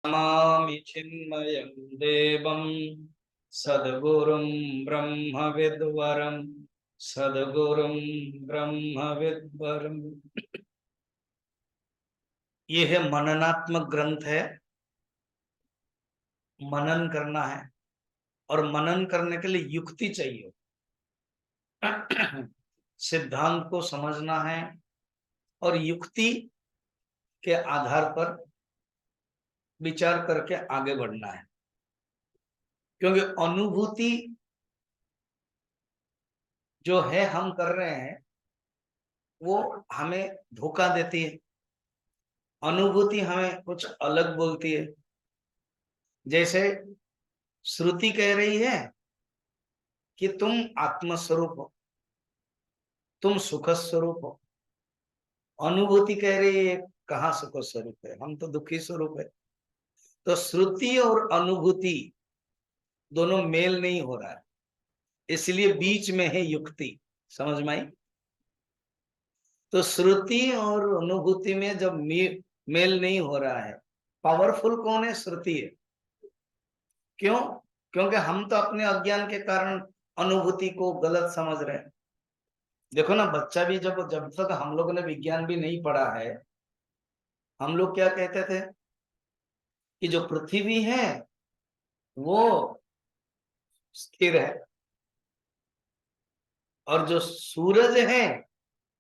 नमामि चिन्मयं देवं सद्गुरुं ब्रह्मविद्वरं सद्गुरुं ब्रह्मविद्वरं। ये है मननात्मक ग्रंथ है। मनन करना है और मनन करने के लिए युक्ति चाहिए। सिद्धांत को समझना है और युक्ति के आधार पर विचार करके आगे बढ़ना है, क्योंकि अनुभूति जो है हम कर रहे हैं वो हमें धोखा देती है। अनुभूति हमें कुछ अलग बोलती है। जैसे श्रुति कह रही है कि तुम आत्मस्वरूप हो, तुम सुख स्वरूप हो। अनुभूति कह रही है कहाँ सुख स्वरूप है, हम तो दुखी स्वरूप है। तो श्रुति और अनुभूति दोनों मेल नहीं हो रहा है, इसलिए बीच में है युक्ति। समझ में आई? तो श्रुति और अनुभूति में जब मेल नहीं हो रहा है, पावरफुल कौन है? श्रुति है। क्यों? क्योंकि हम तो अपने अज्ञान के कारण अनुभूति को गलत समझ रहे हैं। देखो ना, बच्चा भी जब जब तक हम लोगों ने विज्ञान भी नहीं पढ़ा है, हम लोग क्या कहते थे कि जो पृथ्वी है वो स्थिर है और जो सूरज है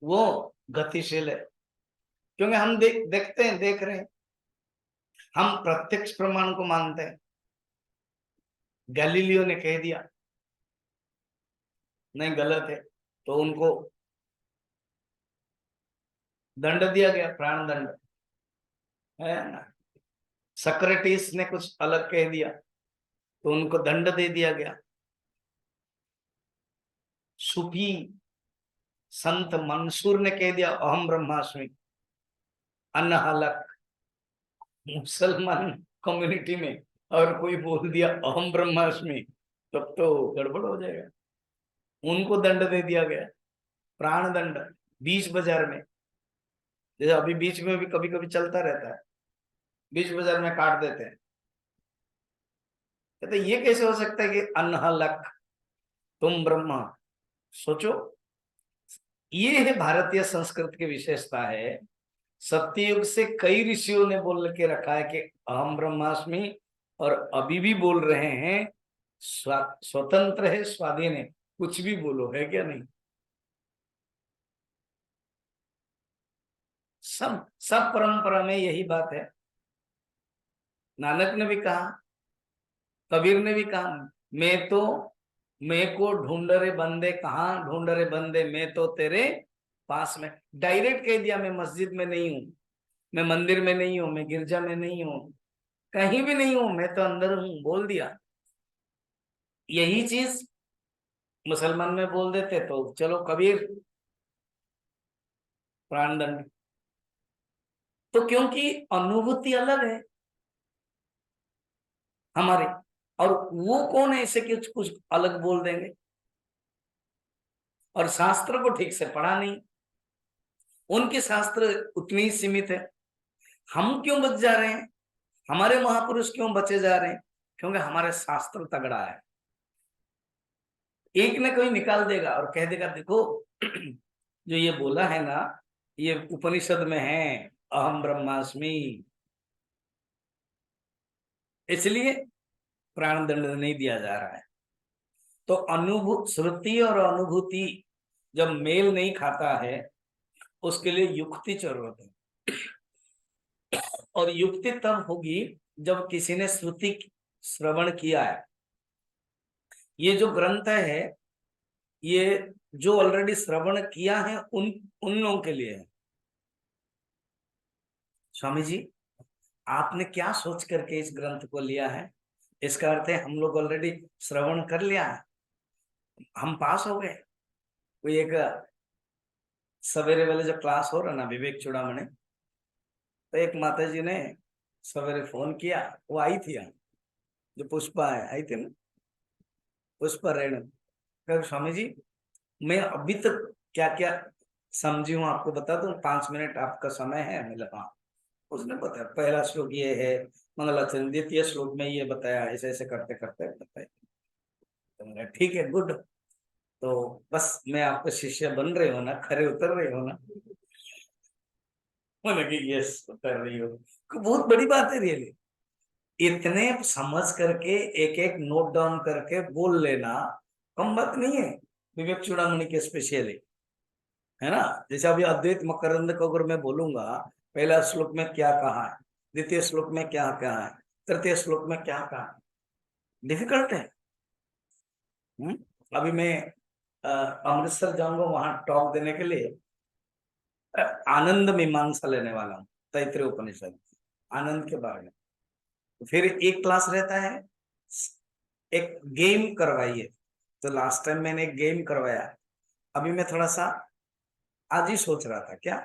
वो गतिशील है। क्योंकि हम देखते हैं, देख रहे हैं, हम प्रत्यक्ष प्रमाण को मानते हैं। गैलीलियो ने कह दिया नहीं, गलत है, तो उनको दंड दिया गया, प्राण दंड, है ना। सक्रेटिस ने कुछ अलग कह दिया तो उनको दंड दे दिया गया। सूफी संत मंसूर ने कह दिया अहम ब्रह्मास्मि, अनहलक। मुसलमान कम्युनिटी में और कोई बोल दिया अहम ब्रह्मास्मि, तब तो गड़बड़ हो जाएगा। उनको दंड दे दिया गया, प्राण दंड, बीच बाजार में। जैसे अभी बीच में भी कभी कभी चलता रहता है, बीच बाजार में काट देते हैं। कहते ये कैसे हो सकता है कि अनहलक तुम ब्रह्मा? सोचो, ये है भारतीय संस्कृति की विशेषता है। सत्ययुग से कई ऋषियों ने बोल के रखा है कि अहम ब्रह्मास्मि, और अभी भी बोल रहे हैं। स्वतंत्र है, स्वाधीन है, कुछ भी बोलो, है क्या नहीं? सब सब परंपरा में यही बात है। नानक ने भी कहा, कबीर ने भी कहा, मैं को ढूंढ रहे बंदे, कहाँ ढूंढ रहे बंदे, मैं तो तेरे पास में। डायरेक्ट कह दिया, मैं मस्जिद में नहीं हूं, मैं मंदिर में नहीं हूं, मैं गिरजा में नहीं हूं, कहीं भी नहीं हूं, मैं तो अंदर हूं, बोल दिया। यही चीज मुसलमान में बोल देते तो चलो कबीर, प्राण दंड। तो क्योंकि अनुभूति अलग है हमारे, और वो कौन है ऐसे कुछ कुछ अलग बोल देंगे, और शास्त्र को ठीक से पढ़ा नहीं। उनके शास्त्र उतनी ही सीमित है। हम क्यों बच जा रहे हैं? हमारे महापुरुष क्यों बचे जा रहे हैं? क्योंकि हमारे शास्त्र तगड़ा है। एक ने कोई निकाल देगा और कह देगा देखो जो ये बोला है ना, ये उपनिषद में है, अहम ब्रह्मास्मि, इसलिए प्राण दंड नहीं दिया जा रहा है। तो श्रुति और अनुभूति जब मेल नहीं खाता है, उसके लिए युक्ति जरूरत है। और युक्ति तब होगी जब किसी ने श्रुति श्रवण किया है। ये जो ग्रंथ है, ये जो ऑलरेडी श्रवण किया है उन लोगों के लिए है। स्वामी जी, आपने क्या सोच करके इस ग्रंथ को लिया है? इसका अर्थ है हम लोग ऑलरेडी श्रवण कर लिया है, हम पास हो गए। कोई एक सवेरे वाले जो क्लास हो रहा ना विवेक चूड़ामणि, तो एक माता जी ने सवेरे फोन किया, वो आई थी यहाँ, जो पुष्पा है, आई थी ना, पुष्पा रेणु। कह स्वामी जी, मैं अभी तक क्या क्या समझी हूँ आपको बता दूं, 5 मिनट आपका समय है? मिला हाँ। उसने बताया पहला श्लोक ये है मंगलाचरण, द्वितीय श्लोक में ये बताया, ऐसे ऐसे करते करते बताया। तो मैंने ठीक है, गुड। तो बस मैं आपका शिष्य बन रहे हो ना, खरे उतर रहे हो ना? मैंने कहा यस उतर रही हो। बहुत बड़ी बात है रियली। इतने समझ करके एक एक नोट डाउन करके बोल लेना कम बात नहीं है, विवेक चूड़ामणि के स्पेशली, है ना? जैसे अभी अद्वैत मकरंद को अगर मैं बोलूंगा पहला श्लोक में क्या कहा है, द्वितीय श्लोक में क्या कहा है, तृतीय श्लोक में क्या कहा है, डिफिकल्ट है। अभी मैं अमृतसर जाऊंगा वहां टॉक देने के लिए, आनंद मीमांसा लेने वाला हूँ, तैतृय उपनिषद, आनंद के बारे में। फिर एक क्लास रहता है, एक गेम करवाइए। तो लास्ट टाइम मैंने एक गेम करवाया, अभी मैं थोड़ा सा आज ही सोच रहा था क्या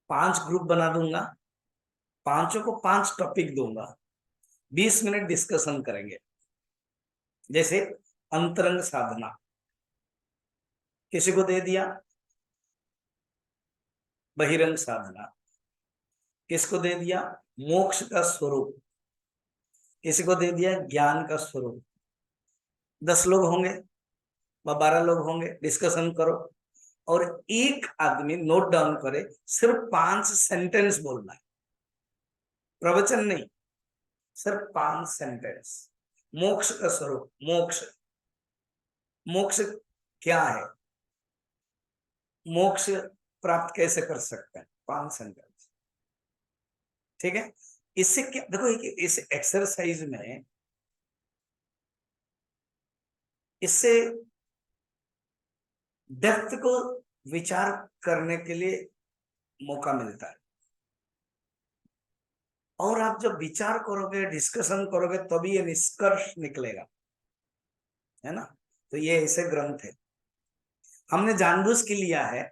5 ग्रुप बना दूंगा, पांचों को 5 टॉपिक दूंगा, 20 मिनट डिस्कशन करेंगे। जैसे अंतरंग साधना किसी को दे दिया, बहिरंग साधना किसको दे दिया, मोक्ष का स्वरूप किसी को दे दिया, ज्ञान का स्वरूप। 10 लोग होंगे व 12 लोग होंगे, डिस्कशन करो और एक आदमी नोट डाउन करे, सिर्फ 5 सेंटेंस बोलना है, प्रवचन नहीं, सिर्फ 5 सेंटेंस। मोक्ष का स्वरूप, मोक्ष, मोक्ष क्या है, मोक्ष प्राप्त कैसे कर सकते हैं, 5 सेंटेंस। ठीक है? इससे क्या देखो, इस एक्सरसाइज में इससे डेप्थ को विचार करने के लिए मौका मिलता है, और आप जब विचार करोगे, डिस्कशन करोगे, तभी ये निष्कर्ष निकलेगा, है ना? तो ये ऐसे ग्रंथ है, हमने जानबूझ के लिया है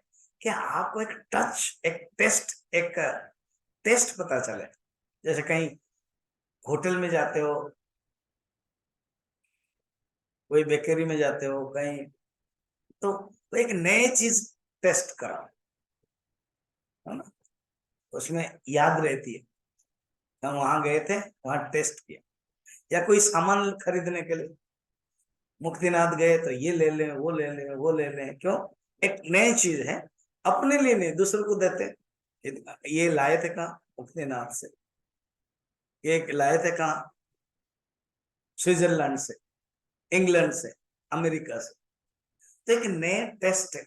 कि आपको एक टच, एक टेस्ट पता चले। जैसे कहीं होटल में जाते हो, कोई बेकरी में जाते हो कहीं, तो एक नई चीज टेस्ट करो, है ना? उसमें याद रहती है, हम वहां गए थे, वहां टेस्ट किया। या कोई सामान खरीदने के लिए मुक्तिनाथ गए तो ये ले लें, वो ले लें, वो ले लें, क्यों? एक नई चीज है, अपने लिए नहीं, दूसरे को देते। ये लाए थे कहाँ? मुक्तिनाथ से। ये लाए थे कहाँ? स्विट्जरलैंड से, इंग्लैंड से, अमेरिका से। तो एक नए टेस्ट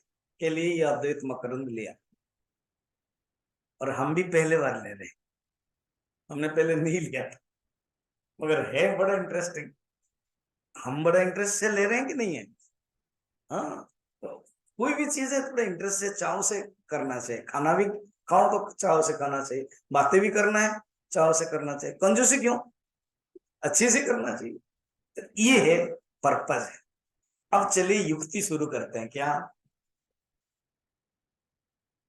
के लिए ये अद्वैत मकरंद लिया, और हम भी पहले बार ले रहे, हमने पहले नहीं लिया था, मगर है बड़ा इंटरेस्टिंग। हम बड़ा इंटरेस्ट से ले रहे हैं कि नहीं है? हाँ। तो कोई भी चीज है थोड़ा इंटरेस्ट से, चाव से करना चाहिए। खाना भी खाओ तो चाव से खाना चाहिए, बातें भी करना है चाव से करना चाहिए, कंजूसी क्यों, अच्छे से करना चाहिए। तो ये है पर्पज है। अब चलिए युक्ति शुरू करते हैं क्या?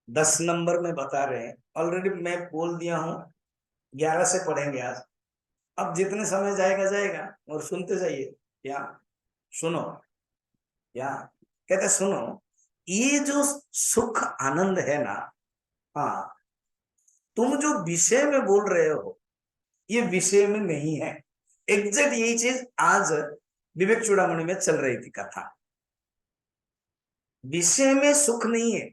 10 नंबर में बता रहे हैं, ऑलरेडी मैं बोल दिया हूं 11 से पढ़ेंगे आज। अब जितने समय जाएगा जाएगा, और सुनते जाइए। क्या सुनो, क्या कहते सुनो, ये जो सुख आनंद है ना, हाँ, तुम जो विषय में बोल रहे हो ये विषय में नहीं है। एग्जैक्ट यही चीज आज विवेक चूड़ामणि में चल रही थी कथा। विषय में सुख नहीं है,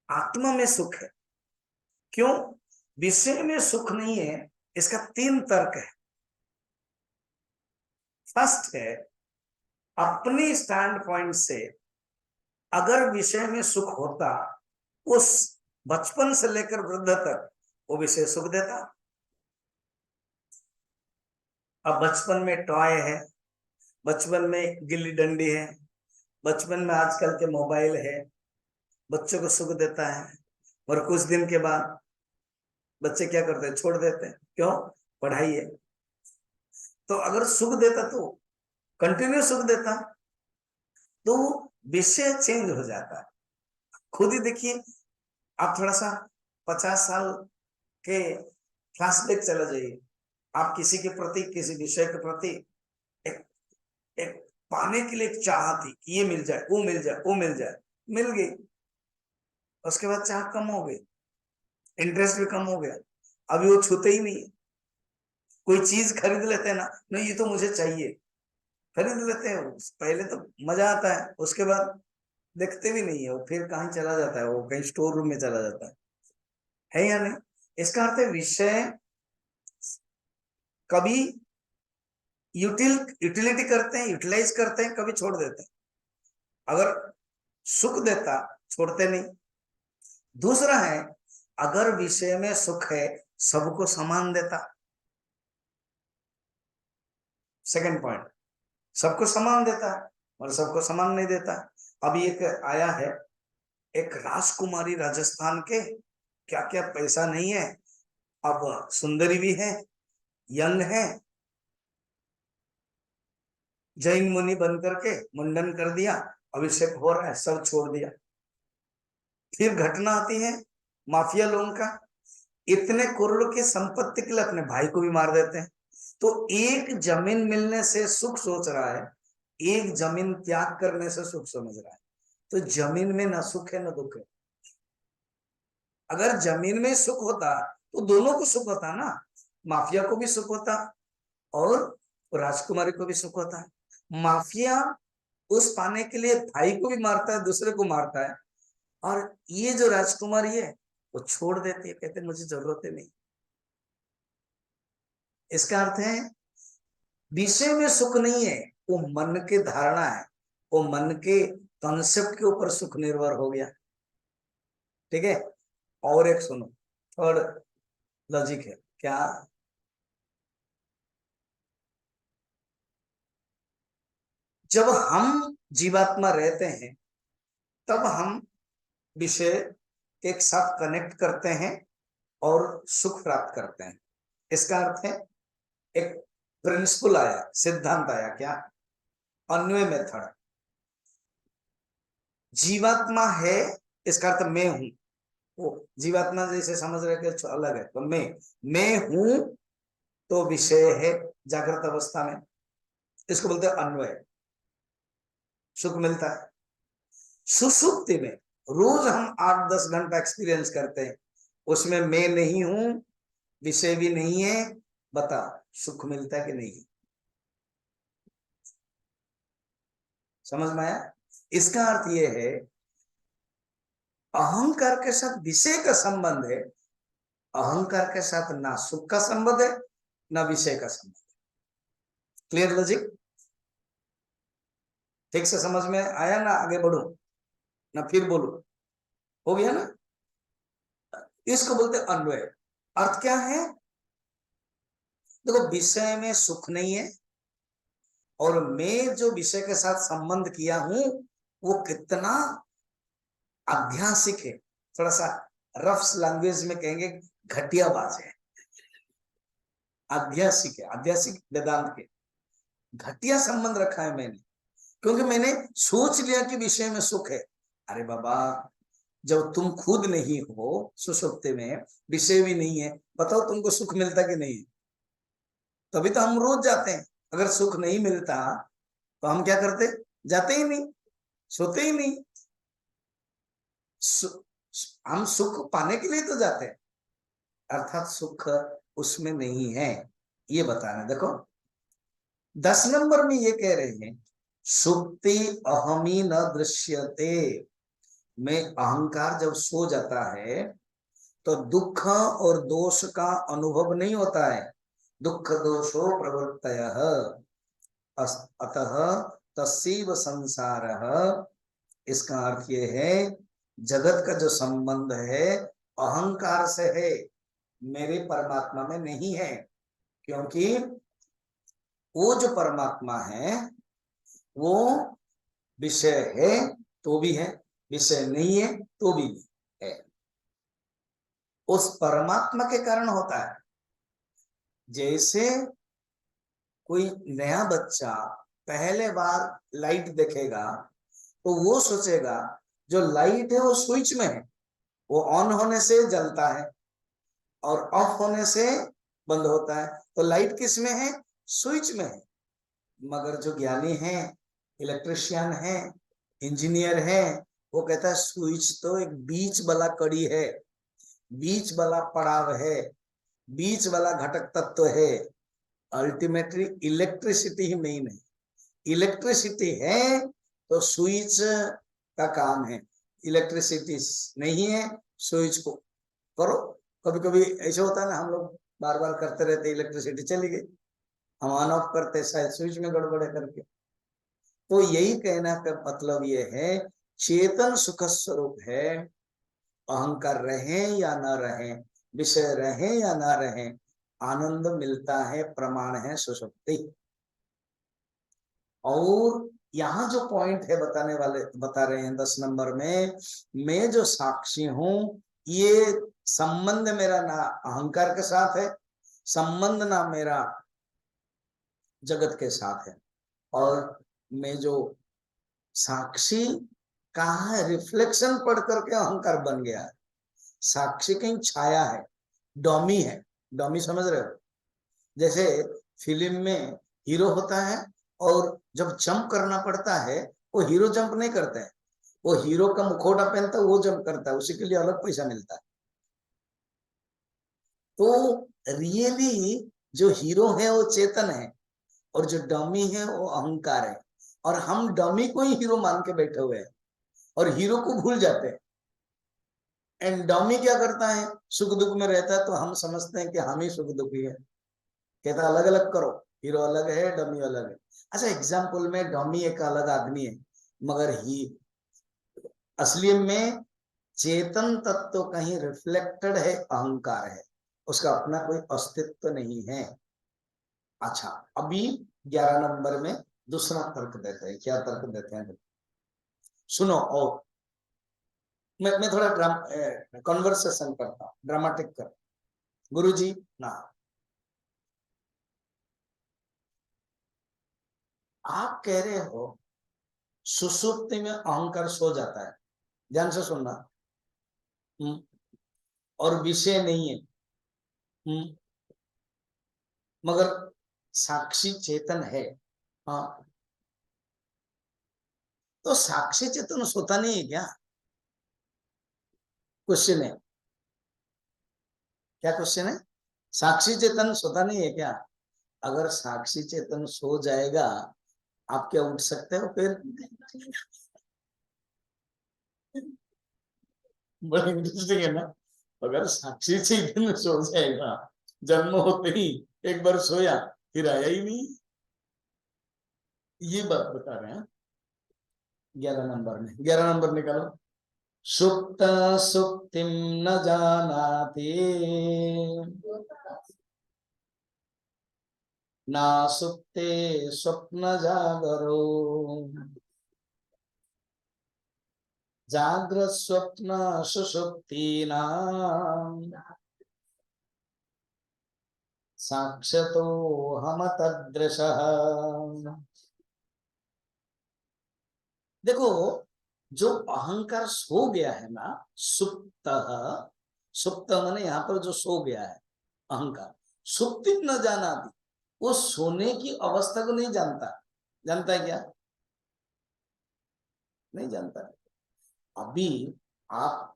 आत्मा में सुख है। क्यों विषय में सुख नहीं है? इसका 3 तर्क है। फर्स्ट है, अपनी स्टैंड पॉइंट से अगर विषय में सुख होता, उस बचपन से लेकर वृद्ध तक वो विषय सुख देता। अब बचपन में टॉय है, बचपन में गिल्ली डंडी है, बचपन में आजकल के मोबाइल है, बच्चों को सुख देता है। और कुछ दिन के बाद बच्चे क्या करते हैं? छोड़ देते हैं। क्यों? पढ़ाई है। तो अगर सुख देता तो कंटिन्यू सुख देता, तो विषय चेंज हो जाता है। खुद ही देखिए, आप थोड़ा सा 50 साल के फ्लैशबैक चला जाइए, आप किसी के प्रति, किसी विषय के प्रति एक एक पाने के लिए एक चाह थी कि ये मिल जाए, वो मिल जाए, वो मिल जाए, मिल गई। उसके बाद चाह कम हो गई, इंटरेस्ट भी कम हो गया, अभी वो छूते ही नहीं है। कोई चीज खरीद लेते हैं ना, नहीं ये तो मुझे चाहिए, खरीद लेते हैं, पहले तो मजा आता है, उसके बाद देखते भी नहीं है, वो फिर कहीं चला जाता है, वो कहीं स्टोर रूम में चला जाता है या नहीं? इसका अर्थ है विषय कभी यूटिलिटी करते हैं, यूटिलाइज करते हैं, कभी छोड़ देते हैं। अगर सुख देता छोड़ते नहीं। दूसरा है, अगर विषय में सुख है सबको समान देता। सेकंड पॉइंट, सबको समान देता है और सबको समान नहीं देता। अभी एक आया है, एक राजकुमारी राजस्थान के, क्या क्या पैसा नहीं है, अब सुंदरी भी है, यंग है, जैन मुनि बन करके मुंडन कर दिया, अभिषेक हो रहा है, सब छोड़ दिया। फिर घटना आती है माफिया लोगों का, इतने करोड़ की संपत्ति के लिए अपने भाई को भी मार देते हैं। तो एक जमीन मिलने से सुख सोच रहा है, एक जमीन त्याग करने से सुख समझ रहा है। तो जमीन में ना सुख है ना दुख है। अगर जमीन में सुख होता तो दोनों को सुख होता ना, माफिया को भी सुख होता और राजकुमारी को भी सुख होता है। माफिया उस पाने के लिए भाई को भी मारता है, दूसरे को मारता है, और ये जो राजकुमारी है वो छोड़ देती है, कहते मुझे जरूरत है नहीं। इसका अर्थ है विषय में सुख नहीं है, वो मन की धारणा है, वो मन के कॉन्सेप्ट के ऊपर सुख निर्भर हो गया। ठीक है, और एक सुनो, थर्ड लॉजिक है क्या, जब हम जीवात्मा रहते हैं तब हम विषय एक साथ कनेक्ट करते हैं और सुख प्राप्त करते हैं। इसका अर्थ है एक प्रिंसिपल आया, सिद्धांत आया क्या, अन्वय मेथड। जीवात्मा है, इसका अर्थ मैं हूं, वो जीवात्मा जैसे समझ रहे कि अलग है, तो मैं हूं तो विषय है जागृत अवस्था में, इसको बोलते हैं अन्वय, सुख मिलता है। सुसुप्ति में रोज हम 8-10 घंटा एक्सपीरियंस करते हैं, उसमें मैं नहीं हूं, विषय भी नहीं है, बता सुख मिलता है कि नहीं? समझ में आया? इसका अर्थ यह है अहंकार के साथ विषय का संबंध है, अहंकार के साथ ना सुख का संबंध है ना विषय का संबंध है। Clear logic? ठीक से समझ में आया ना? आगे बढ़ू ना फिर बोलू? हो गया ना? इसको बोलते अन्वय। अर्थ क्या है? देखो, विषय में सुख नहीं है और मैं जो विषय के साथ संबंध किया हूं वो कितना आध्यासिक है, थोड़ा सा रफ लैंग्वेज में कहेंगे घटियाबाज है, आध्यासिक है, आध्यासिक वेदांत के घटिया संबंध रखा है मैंने, क्योंकि मैंने सोच लिया कि विषय में सुख है। अरे बाबा, जब तुम खुद नहीं हो सुसुप्ति में, विषय भी नहीं है, बताओ तुमको सुख मिलता कि नहीं? तभी तो हम रोज जाते हैं। अगर सुख नहीं मिलता तो हम क्या करते? जाते ही नहीं, सोते ही नहीं। हम सुख पाने के लिए तो जाते हैं, अर्थात सुख उसमें नहीं है, ये बताना। देखो 10 नंबर में ये कह रहे हैं सुप्ति अहमी न दृश्यते, में अहंकार जब सो जाता है तो दुख और दोष का अनुभव नहीं होता है, दुख दोषो प्रवृत्तयः, अतः तस्यैव संसारः। इसका अर्थ ये है जगत का जो संबंध है अहंकार से है, मेरे परमात्मा में नहीं है, क्योंकि वो जो परमात्मा है वो विषय है तो भी है, विषय नहीं है तो भी है। उस परमात्मा के कारण होता है। जैसे कोई नया बच्चा पहले बार लाइट देखेगा तो वो सोचेगा जो लाइट है वो स्विच में है, वो ऑन होने से जलता है और ऑफ होने से बंद होता है, तो लाइट किस में है? स्विच में है। मगर जो ज्ञानी है, इलेक्ट्रिशियन है, इंजीनियर है, वो कहता है स्विच तो एक बीच वाला कड़ी है, बीच वाला पड़ाव है, बीच वाला घटक तत्व है। अल्टीमेटली इलेक्ट्रिसिटी ही मेन है। इलेक्ट्रिसिटी है तो स्विच का काम है, इलेक्ट्रिसिटी नहीं है स्विच को करो। कभी कभी ऐसा होता है ना, हम लोग बार बार करते रहते, इलेक्ट्रिसिटी चली गई, हम ऑन ऑफ करते, शायद स्विच में गड़बड़ है करके। तो यही कहना का मतलब ये है, चेतन सुख स्वरूप है। अहंकार रहे या न रहे, विषय रहे या न रहे, आनंद मिलता है, प्रमाण है सुषुप्ति। और यहाँ जो पॉइंट है बताने वाले बता रहे हैं 10 नंबर में, मैं जो साक्षी हूं, ये संबंध मेरा ना अहंकार के साथ है, संबंध ना मेरा जगत के साथ है। और मैं जो साक्षी कहाँ है, रिफ्लेक्शन पढ़ करके अहंकार बन गया है। साक्षी कहीं छाया है, डॉमी है। डॉमी समझ रहे हो? जैसे फिल्म में हीरो होता है और जब जंप करना पड़ता है, वो हीरो जंप नहीं करता है, वो हीरो का मुखौटा पहनता है, वो जंप करता है, उसी के लिए अलग पैसा मिलता है। तो रियली जो हीरो है वो चेतन है, और जो डमी है वो अहंकार है। और हम डमी को ही हीरो मान के बैठे हुए हैं और हीरो को भूल जाते हैं। एंड डमी क्या करता है, सुख दुख में रहता है, तो हम समझते हैं कि हम ही सुख दुखी है। कहता अलग अलग करो, हीरो अलग है, डमी अलग है। अच्छा, एग्जाम्पल में डमी एक अलग आदमी है, मगर ही असली में चेतन तत्व कहीं रिफ्लेक्टेड है, अहंकार है, उसका अपना कोई अस्तित्व नहीं है। अच्छा, अभी 11 नंबर में दूसरा तर्क देते हैं। क्या तर्क देते हैं सुनो। और मैं थोड़ा कॉन्वर्सेशन करता हूं, ड्रामेटिक कर। गुरुजी ना, आप कह रहे हो सुसुप्ति में अहंकार सो जाता है, ध्यान से सुनना, और विषय नहीं है, मगर साक्षी चेतन है। हाँ, तो साक्षी चेतन सोता नहीं है क्या? क्वेश्चन है, क्या क्वेश्चन है? साक्षी चेतन सोता नहीं है क्या? अगर साक्षी चेतन सो जाएगा, आप क्या उठ सकते हो फिर? बड़ा इंटरेस्टिंग है ना। अगर साक्षी चेतन सो जाएगा, जन्म होते ही एक बार सोया, फिर आया ही नहीं, ये बात बता रहे हैं। 11 नंबर में, 11 नंबर निकालो। सुप्त सुप्तिम न जानाति, ना सुप्ते स्वप्न जागरो, जागृत स्वप्न सुषुप्तीनां साक्षतो हम तदृशः। देखो, जो अहंकार सो गया है ना, सुप्त, सुप्त माने यहाँ पर जो सो गया है अहंकार, सुप्ति न जाना थी, वो सोने की अवस्था को नहीं जानता। जानता है क्या? नहीं जानता। अभी आप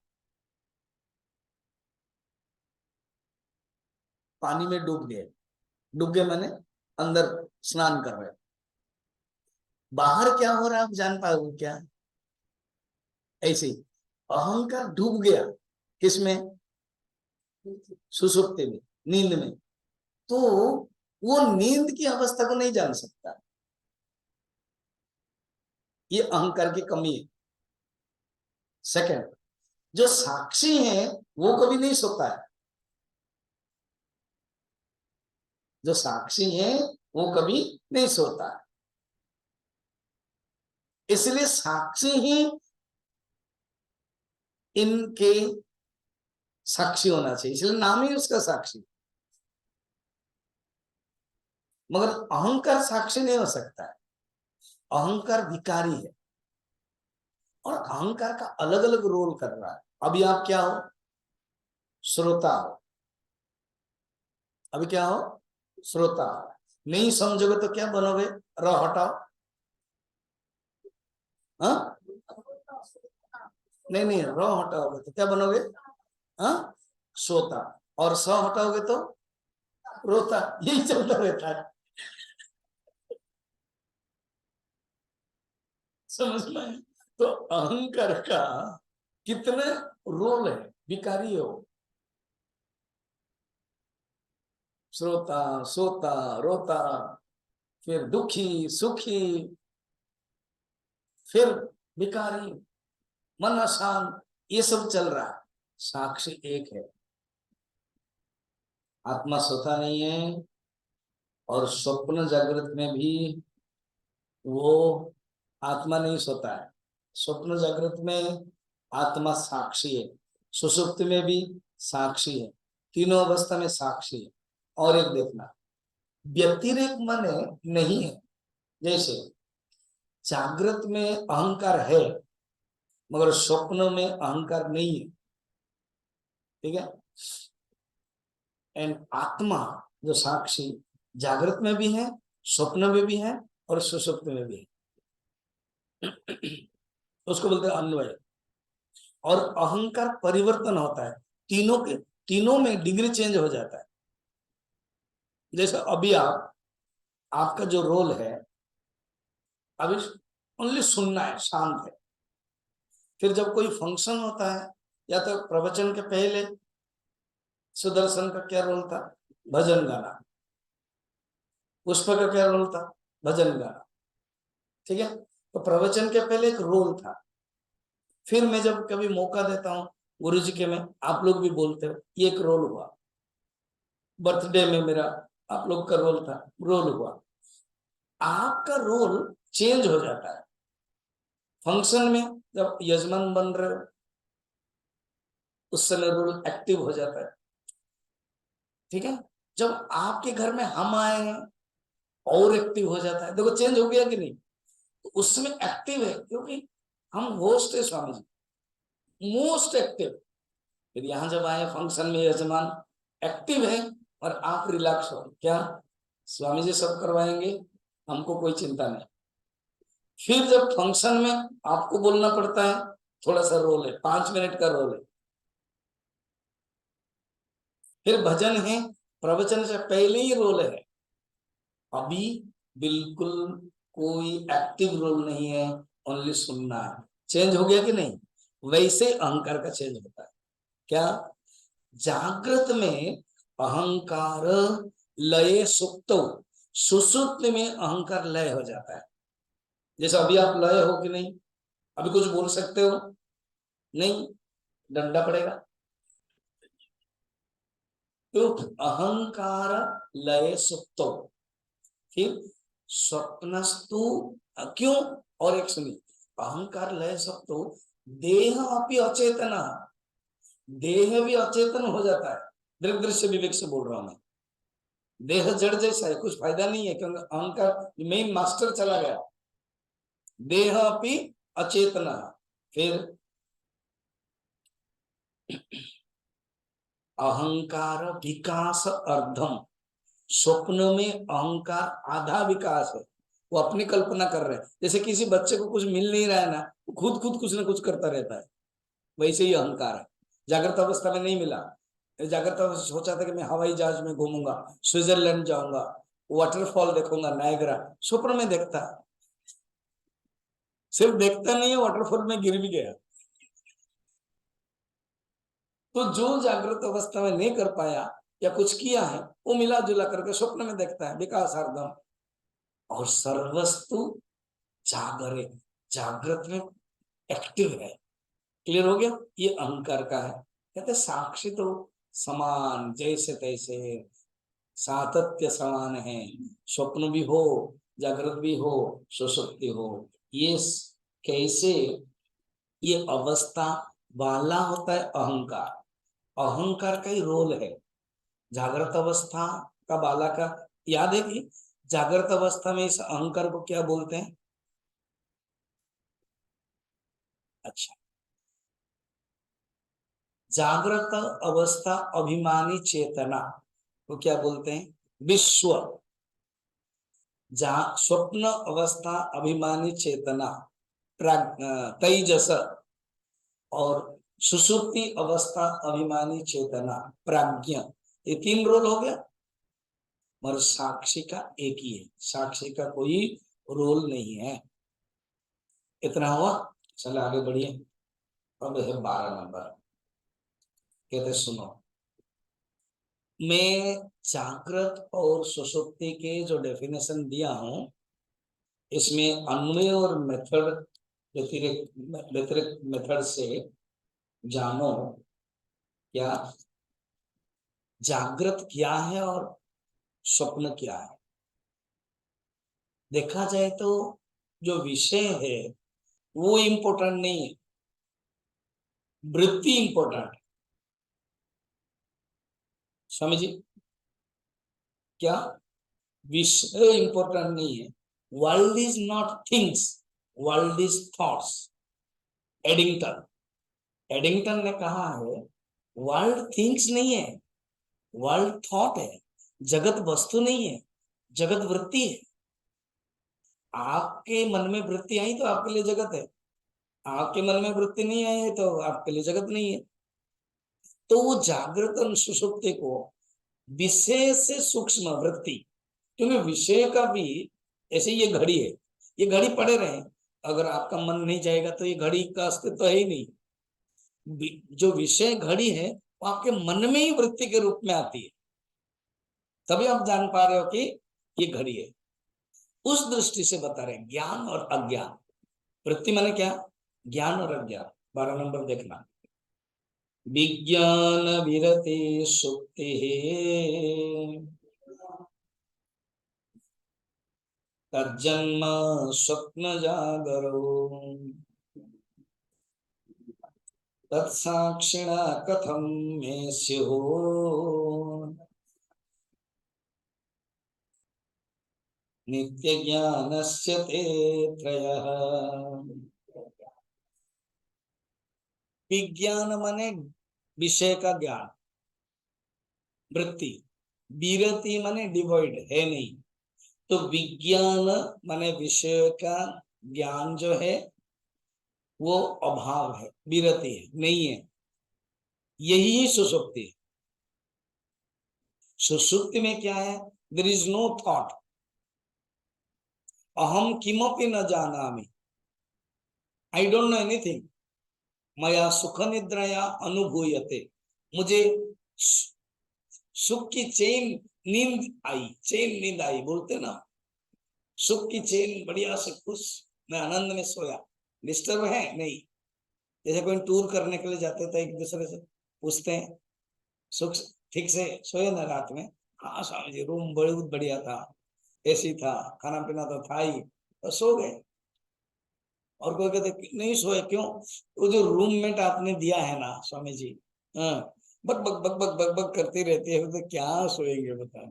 पानी में डूब गए, डूब गए माने अंदर स्नान कर रहे हो, बाहर क्या हो रहा है आप जान पाओगे क्या? ऐसे ही अहंकार डूब गया, किसमें? सुसुप्ति में, नींद में। तो वो नींद की अवस्था को नहीं जान सकता, ये अहंकार की कमी है। सेकंड, जो साक्षी है वो कभी नहीं सोता है। जो साक्षी है वो कभी नहीं सोता है, इसलिए साक्षी ही इनके साक्षी होना चाहिए, इसलिए नाम ही उसका साक्षी। मगर अहंकार साक्षी नहीं हो सकता है, अहंकार विकारी है, और अहंकार का अलग अलग रोल कर रहा है। अभी आप क्या हो? श्रोता हो। अभी क्या हो? श्रोता हो। नहीं समझोगे तो क्या बनोगे? र हटाओ, हाँ, नहीं नहीं, र हटाओगे तो क्या बनोगे? हाँ, सोता। और स हटाओगे तो रोता। यही चलता रहता है। समझ में? तो अहंकार का कितने रोल है, विकारी हो। श्रोता, सोता, रोता, फिर दुखी, सुखी, फिर विकारी, मन अशांत, ये सब चल रहा है। साक्षी एक है, आत्मा सोता नहीं है। और स्वप्न जागृत में भी वो आत्मा नहीं सोता है। स्वप्न जागृत में आत्मा साक्षी है, सुषुप्ति में भी साक्षी है, तीनों अवस्था में साक्षी है। और एक देखना, व्यतिरेक मन नहीं है। जैसे जागृत में अहंकार है, मगर स्वप्न में अहंकार नहीं है। ठीक है? एंड आत्मा जो साक्षी जागृत में भी है, स्वप्न में भी है, और सुषुप्त में भी है। उसको बोलते हैं अन्वय। और अहंकार परिवर्तन होता है, तीनों के तीनों में डिग्री चेंज हो जाता है। जैसे अभी आपका जो रोल है, अभी ओनली सुनना है, शांत है। फिर जब कोई फंक्शन होता है, या तो प्रवचन के पहले सुदर्शन का क्या रोल था? भजन गाना। पुष्प का क्या रोल था? भजन गाना। ठीक है? तो प्रवचन के पहले एक रोल था। फिर मैं जब कभी मौका देता हूँ गुरु जी के में, आप लोग भी बोलते हो, ये एक रोल हुआ। बर्थडे में मेरा आप लोग का रोल था, रोल हुआ। आपका रोल चेंज हो जाता है फंक्शन में। जब यजमान बन रहे हो, उस समय रोल एक्टिव हो जाता है। ठीक है? जब आपके घर में हम आए हैं, और एक्टिव हो जाता है। देखो चेंज हो गया कि नहीं? तो उसमें एक्टिव है, क्योंकि हम होस्ट है स्वामी जी, मोस्ट एक्टिव। फिर यहाँ जब आए फंक्शन में, यजमान एक्टिव है और आप रिलैक्स हो। क्या स्वामी जी सब करवाएंगे, हमको कोई चिंता नहीं। फिर जब फंक्शन में आपको बोलना पड़ता है, थोड़ा सा रोल है, 5 मिनट का रोल है। फिर भजन है, प्रवचन से पहले ही रोल है। अभी बिल्कुल कोई एक्टिव रोल नहीं है, ओनली सुनना है। चेंज हो गया कि नहीं? वैसे अहंकार का चेंज होता है। क्या? जागृत में अहंकार लय सुप्त, सुसुप्त में अहंकार लय हो जाता है। जैसे अभी आप लय हो कि नहीं? अभी कुछ बोल सकते हो? नहीं, डंडा पड़ेगा। तो अहंकार लय सुप्तो, फिर स्वप्नस्तु। क्यों? और एक सुनिए, अहंकार लय सुप्तो, देह अपि अचेतन, देह भी अचेतन हो जाता है। दृग दृश्य विवेक से बोल रहा हूं मैं। देह जड़ जैसा है, कुछ फायदा नहीं है, क्योंकि अहंकार मेन मास्टर चला गया। देह अपि अचेतन। फिर अहंकार विकास अर्धम, स्वप्न में अहंकार आधा विकास है। वो अपनी कल्पना कर रहे हैं। जैसे किसी बच्चे को कुछ मिल नहीं रहा है ना, वो खुद खुद कुछ ना कुछ करता रहता है। वैसे ही अहंकार है। जागृत अवस्था में नहीं मिला। जागृत अवस्था सोचा था कि मैं हवाई जहाज में घूमूंगा, स्विट्जरलैंड जाऊंगा, वाटरफॉल देखूंगा, नायग्रा। स्वप्न में देखता, सिर्फ देखता नहीं है, वाटरफॉल में गिर भी गया। तो जो जागृत अवस्था में नहीं कर पाया या कुछ किया है, वो मिला जुला करके स्वप्न में देखता है, विकासार्धम। और सर्वस्तु जागरे, जागृत में एक्टिव है। क्लियर हो गया? ये अहंकार का है। कहते साक्षी तो समान, जैसे तैसे सातत्य समान है। स्वप्न भी हो, जागृत भी हो, सुषुप्ति हो। ये कैसे? ये अवस्था वाला होता है अहंकार। अहंकार का ही रोल है। जागृत अवस्था का बाला का याद है कि जागृत अवस्था में इस अहंकार को क्या बोलते हैं? अच्छा, जागृत अवस्था अभिमानी चेतना को क्या बोलते हैं? विश्व। स्वप्न अवस्था अभिमानी चेतना तेजस। और सुषुप्ति अवस्था अभिमानी चेतना प्राज्ञ, ये 3 रोल हो गया। मगर साक्षी का एक ही है, साक्षी का कोई रोल नहीं है। इतना हुआ, चलो आगे बढ़िए। अब है 12 नंबर, कहते सुनो, मैं जागृत और सुषुप्ति के जो डेफिनेशन दिया हूं, इसमें अन्वय और मेथड व्यतिरिक्त मेथड से जानो क्या जागृत क्या है और स्वप्न क्या है। देखा जाए तो जो विषय है वो इंपॉर्टेंट नहीं है, वृत्ति इंपॉर्टेंट है। समझिए, क्या विषय इंपॉर्टेंट नहीं है। World is not things, world is thoughts. Eddington Eddington ने कहा है वर्ल्ड थिंग्स नहीं है, वर्ल्ड थॉट है। जगत वस्तु नहीं है, जगत वृत्ति है। आपके मन में वृत्ति आई तो आपके लिए जगत है, आपके मन में वृत्ति नहीं आई है तो आपके लिए जगत नहीं है। तो वो जागृत और सुषुप्ति को विषय से सूक्ष्म वृत्ति, क्योंकि विषय का भी ऐसे ये घड़ी है, ये घड़ी पड़े रहे, अगर आपका मन नहीं जाएगा तो ये घड़ी का अस्तित्व तो है ही नहीं। जो विषय घड़ी है वो आपके मन में ही वृत्ति के रूप में आती है, तभी आप जान पा रहे हो कि ये घड़ी है। उस दृष्टि से बता रहे ज्ञान और अज्ञान। वृत्ति माने क्या, ज्ञान और अज्ञान। 12 नंबर देखना, विज्ञान विरति सुक्ति तज्जन्म स्वप्न जागरो तत्साक्षिणा कथम में स्युः नित्य ज्ञानस्य ते त्रयः। विज्ञान माने विषय का ज्ञान, वृत्ति। विरति माने डिवॉइड है नहीं, तो विज्ञान माने विषय का ज्ञान जो है वो अभाव है, विरति है, नहीं है। यही सुषुप्ति है। सुषुप्ति में क्या है, देयर इज नो थॉट। अहम किमपि न जानामि, आई डोंट नो एनीथिंग। मया सुख निद्रया अनुभूयते, मुझे सुख की चैन नींद आई, चैन नींद आई बोलते ना, सुख की चैन बढ़िया से खुश, मैं आनंद में सोया, डिस्टर्ब है नहीं। जैसे कोई टूर करने के लिए जाते थे, एक दूसरे से पूछते हैं सुख ठीक से सोए ना रात में, हाँ स्वामी जी रूम बहुत बढ़िया था, एसी था, खाना पीना तो था ही, तो सो गए। और कोई कहते नहीं सोए, क्यों, वो जो रूममेट आपने दिया है ना स्वामी जी, हाँ बक बक बक बक बक बक करती रहती है, तो क्या सोएंगे बताएं।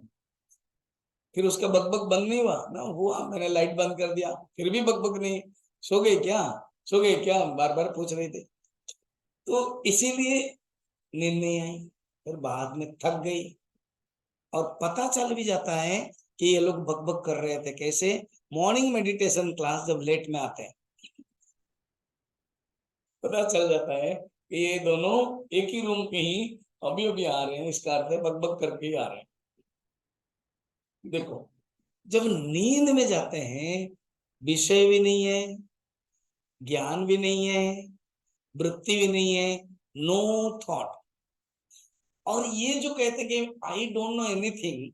फिर उसका बक बक बंद नहीं हुआ ना, हुआ, मैंने लाइट बंद कर दिया फिर भी बक बक नहीं, सो गए क्या, सो गए क्या, बार बार पूछ रहे थे। तो इसीलिए नींद नहीं आई, फिर बाद में थक गई। और पता चल भी जाता है कि ये लोग बकबक कर रहे थे कैसे, मॉर्निंग मेडिटेशन क्लास जब लेट में आते हैं पता चल जाता है कि ये दोनों एक ही रूम के ही अभी अभी आ रहे हैं, इस कार से बकबक करके ही आ रहे हैं। देखो, जब नींद में जाते हैं विषय भी नहीं है, ज्ञान भी नहीं है, वृत्ति भी नहीं है, नो थॉट। और ये जो कहते कि आई डोंट नो एनीथिंग,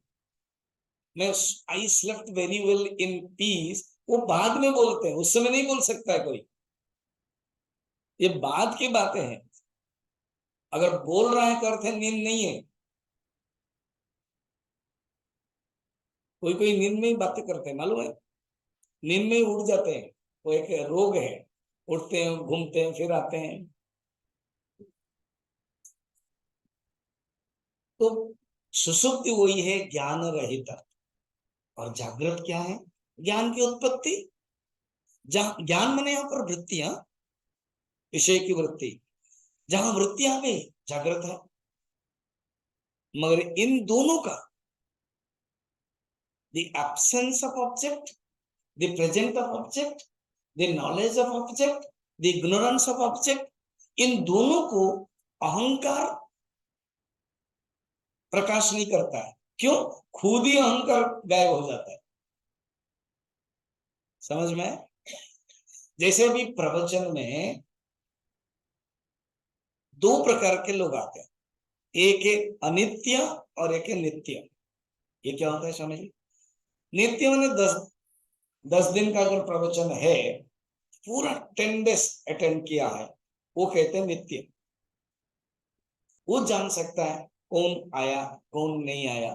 मैं I slept very well in peace, वो बाद में बोलते हैं, उस समय नहीं बोल सकता है कोई, ये बाद की बातें हैं। अगर बोल रहा है तो अर्थ है नींद नहीं है। कोई कोई नींद में ही बातें करते हैं, मालूम है, नींद में ही उठ जाते हैं, वो एक रोग है, उठते हैं घूमते हैं फिर आते हैं। तो सुसुप्ति वही है ज्ञान रहित, और जागृत क्या है, ज्ञान की उत्पत्ति। ज्ञान माने यहाँ पर वृत्तियां, विषय की वृत्ति, जहां वृत्ति आ गई जागृत है। मगर इन दोनों का, the absence of object, the present of object, the knowledge of object, the ignorance of object, इन दोनों को अहंकार प्रकाश नहीं करता है। क्यों? खुद ही अहंकार गायब हो जाता है। समझ में आया? जैसे अभी प्रवचन में दो प्रकार के लोग आते हैं, एक है अनित्य और एक है नित्य। ये क्या होता है समझ? नित्य मैंने 10 दिन का अगर प्रवचन है, पूरा 10 डेज अटेंड किया है, वो कहते हैं नित्य। वो जान सकता है कौन आया कौन नहीं आया।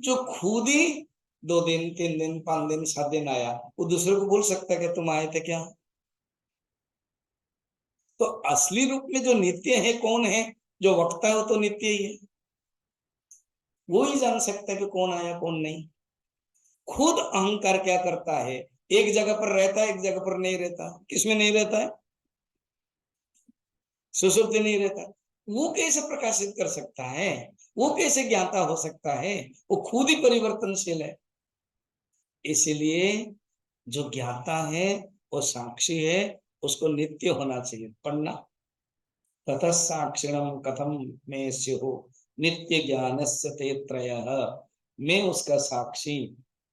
जो खुद ही 2 दिन 3 दिन 5 दिन 7 दिन आया, वो दूसरे को बोल सकता है कि तुम आए थे क्या? तो असली रूप में जो नित्य है कौन है? जो वक्ता है वो तो नित्य ही है। वो ही जान सकता है कि कौन आया कौन नहीं। खुद अहंकार क्या करता है? एक जगह पर रहता है, एक जगह पर नहीं रहता। किसमें नहीं रहता है? सुसुप्ति नहीं रहता। वो कैसे प्रकाशित कर सकता है? वो कैसे ज्ञाता हो सकता है? वो खुद ही परिवर्तनशील है। इसलिए जो ज्ञाता है वो साक्षी है, उसको नित्य होना चाहिए। पढ़ना, ततः साक्षिणम कथम में स्युः नित्य ज्ञानस्य ते त्रयः। मैं उसका साक्षी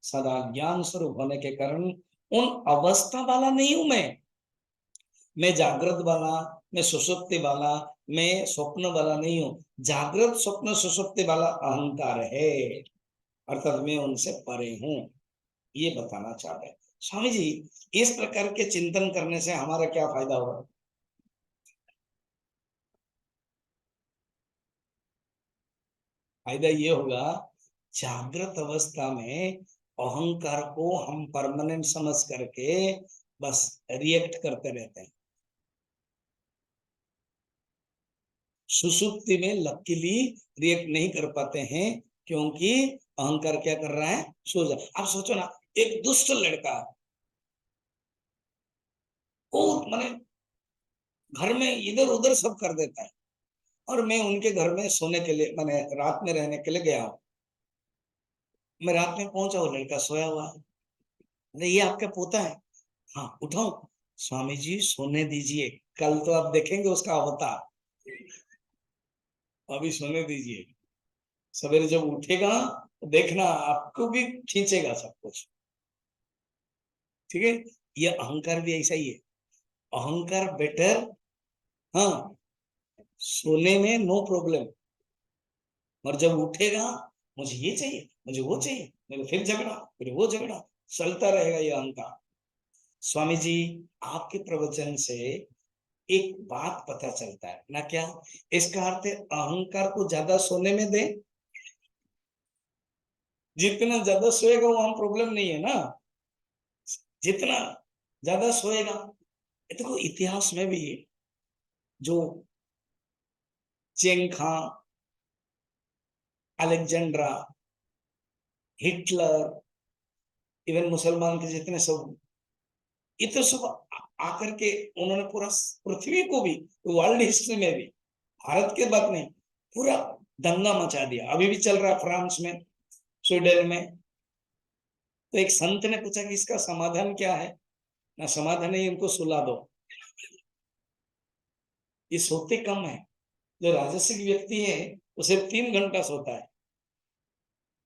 सदा ज्ञान स्वरूप होने के कारण उन अवस्था वाला नहीं हूं। मैं जागृत वाला, मैं सुषुप्ति वाला, मैं स्वप्न वाला नहीं हूं। जागृत स्वप्न सुषुप्ति वाला अहंकार है, अर्थात मैं उनसे परे हूं। ये बताना चाहते हैं स्वामी जी। इस प्रकार के चिंतन करने से हमारा क्या फायदा होगा? फायदा ये होगा, जागृत अवस्था में अहंकार को हम परमानेंट समझ करके बस रिएक्ट करते रहते हैं। सुसुप्ति में लकीली रिएक्ट नहीं कर पाते हैं, क्योंकि अहंकार क्या कर रहा है? सो जा। आप सोचो ना, एक दुष्ट लड़का को मैंने घर में इधर उधर सब कर देता है, और मैं उनके घर में सोने के लिए, मैंने रात में रहने के लिए गया हूँ। मैं रात में पहुंचा, वो लड़का सोया हुआ है। अरे ये आपका पोता है? हाँ, उठाओ। स्वामी जी सोने दीजिए, कल तो आप देखेंगे उसका होता। अभी सोने दीजिए, सवेरे जब उठेगा तो देखना आपको भी खींचेगा सब कुछ। ठीक है? ये अहंकार भी ऐसा ही है। अहंकार बेटर, हाँ, सोने में नो प्रॉब्लम, और जब उठेगा मुझे ये चाहिए, मुझे वो चाहिए, मेरे फिर झगड़ा, फिर वो झगड़ा, चलता रहेगा ये अहंकार। स्वामी जी, आपके प्रवचन से एक बात पता चलता है ना, क्या? इसका अर्थ है अहंकार को ज्यादा सोने में दे। जितना ज्यादा सोएगा वो हम प्रॉब्लम नहीं है ना, जितना ज्यादा सोएगा। देखो इतिहास में भी जो चेंग खां, अलेक्जेंड्रा, हिटलर, इवन मुसलमान के जितने सब, इतने सब आकर के उन्होंने पूरा पृथ्वी को भी, वर्ल्ड हिस्ट्री में भी, भारत के बात नहीं, पूरा दंगा मचा दिया। अभी भी चल रहा है फ्रांस में, स्वीडन में। तो एक संत ने पूछा कि इसका समाधान क्या है? ना समाधान है, इनको सुला दो। ये सोते कम है। जो राजसिक व्यक्ति है वो सिर्फ 3 घंटा सोता है,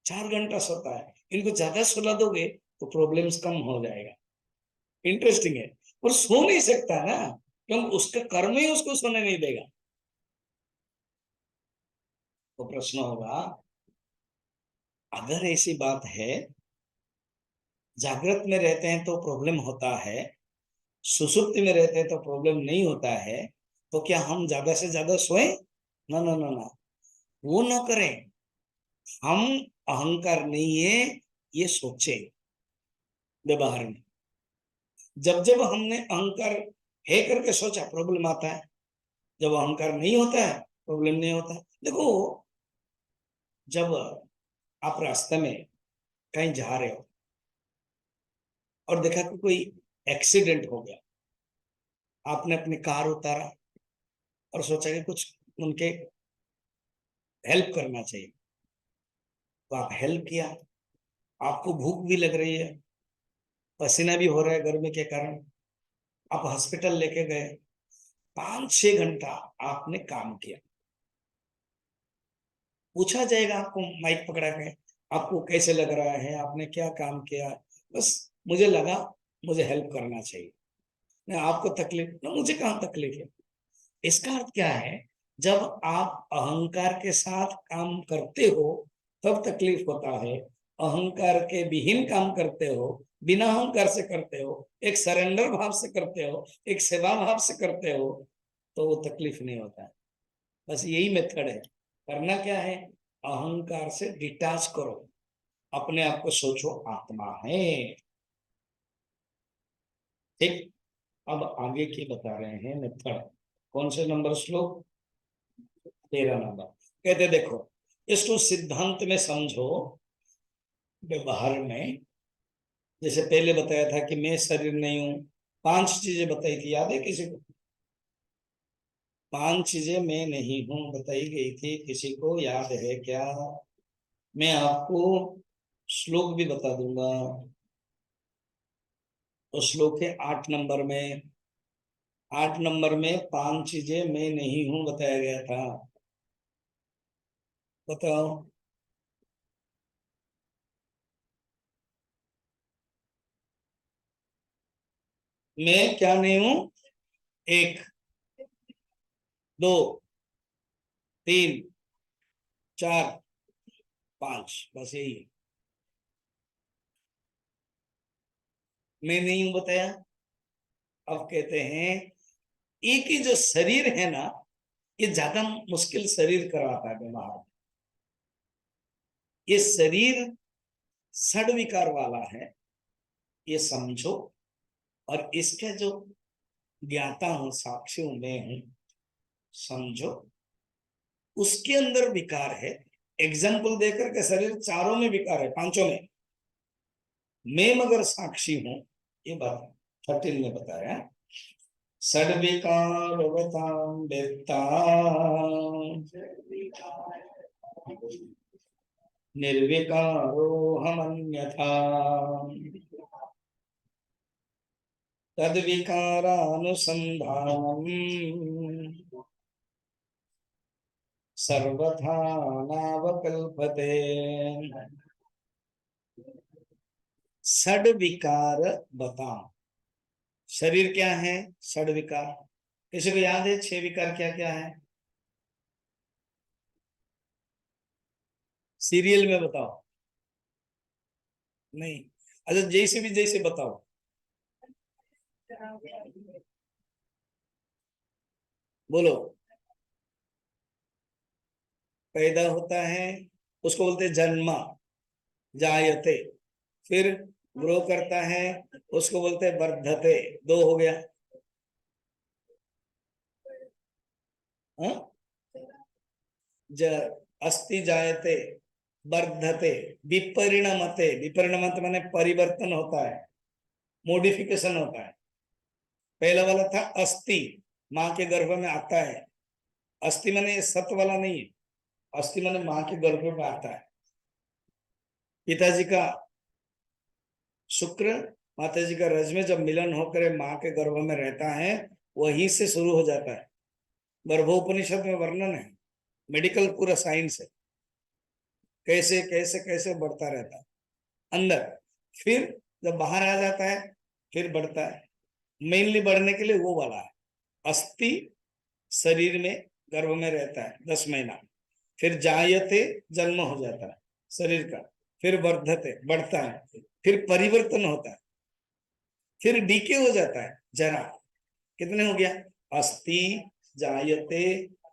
4 घंटा सोता है। इनको ज्यादा सुला दोगे तो प्रॉब्लम्स कम हो जाएगा। इंटरेस्टिंग है। और सो नहीं सकता ना, क्योंकि उसका कर्म ही उसको सोने नहीं देगा। तो प्रश्न होगा, अगर ऐसी बात है, जागृत में रहते हैं तो प्रॉब्लम होता है, सुसुप्ति में रहते हैं तो प्रॉब्लम नहीं होता है, तो क्या हम ज्यादा से ज्यादा सोए? ना ना ना ना, वो ना करें। हम अहंकार नहीं है ये सोचे व्यवहार में। जब जब हमने अहंकार है करके सोचा, प्रॉब्लम आता है। जब अहंकार नहीं होता है, प्रॉब्लम नहीं होता है। देखो, जब आप रास्ते में कहीं जा रहे हो और देखा कि कोई एक्सीडेंट हो गया, आपने अपनी कार उतारा और सोचा कि कुछ उनके हेल्प करना चाहिए, तो आप हेल्प किया। आपको भूख भी लग रही है, पसीना भी हो रहा है गर्मी के कारण, आप हॉस्पिटल लेके गए। 5-6 घंटा आपने काम किया, पूछा जाएगा आपको माइक पकड़ा के, आपको कैसे लग रहा है, आपने क्या काम किया? बस मुझे लगा मुझे हेल्प करना चाहिए, ना आपको तकलीफ ना मुझे कहाँ तकलीफ है। इसका अर्थ क्या है? जब आप अहंकार के साथ काम करते हो तब तकलीफ होता है, अहंकार के विहीन काम करते हो, बिना अहंकार से करते हो, एक सरेंडर भाव से करते हो, एक सेवा भाव से करते हो, तो वो तकलीफ नहीं होता है। बस यही मेथड है। करना क्या है? अहंकार से डिटैच करो, अपने आप को सोचो आत्मा है। ठीक। अब आगे की बता रहे हैं मेथड। कौन से नंबर श्लोक? 13 नंबर। कहते देखो, इसको सिद्धांत में समझो, व्यवहार में। जैसे पहले बताया था कि मैं शरीर नहीं हूं, 5 चीजें बताई थी, याद है किसी को? 5 चीजें मैं नहीं हूं बताई गई थी, किसी को याद है क्या? मैं आपको श्लोक भी बता दूंगा। तो श्लोक है 8 नंबर में। 8 नंबर में 5 चीजें मैं नहीं हूं बताया गया था। बताओ। मैं क्या नहीं हूं? 1, 2, 3, 4, 5, बस यही है। मैं नहीं हूं बताया। अब कहते हैं एक ही जो शरीर है ना, ये ज्यादा मुश्किल शरीर कराता है व्यवहार। ये शरीर षड विकार वाला है, ये समझो। और इसके जो ज्ञाता हूं, साक्षी हूं, मैं हूं, समझो। उसके अंदर विकार है। एग्जाम्पल देकर के शरीर चारों में विकार है, पांचों में। मैं मगर साक्षी हूं, ये बात 13 में बताया। षड विकार वेत्ता निर्विकारो हमन्यथा तद विकारानुसंधानम सर्वथा नावकल्पते। षड विकार बताओ। शरीर क्या है? षड विकार। किसी को याद है 6 विकार क्या क्या है? सीरियल में बताओ। नहीं। अच्छा, जैसे भी जैसे बताओ। बोलो। पैदा होता है, उसको बोलते हैं जन्मा, जायते। फिर ग्रो करता है, उसको बोलते हैं वर्धते। 2 हो गया। हाँ? ज अस्ति जायते, वर्धते, विपरिणमते। विपरिणमते माने परिवर्तन होता है, मॉडिफिकेशन होता है। पहला वाला था अस्थि, माँ के गर्भ में आता है। अस्थि माने सत वाला नहीं है, अस्थि माने माँ के गर्भ में आता है। पिताजी का शुक्र, माता जी का रज में जब मिलन होकर माँ के गर्भ में रहता है, वहीं से शुरू हो जाता है। गर्भोपनिषद में वर्णन है, मेडिकल पूरा साइंस है, कैसे कैसे कैसे बढ़ता रहता है अंदर। फिर जब बाहर आ जाता है, फिर बढ़ता है। मेनली बढ़ने के लिए वो वाला है। अस्थि शरीर में गर्भ में रहता है 10 महीना। फिर जायते, जन्म हो जाता है शरीर का। फिर वर्धते, बढ़ता है। फिर परिवर्तन होता है। फिर डीके हो जाता है, जरा। कितने हो गया? अस्थि, जायते,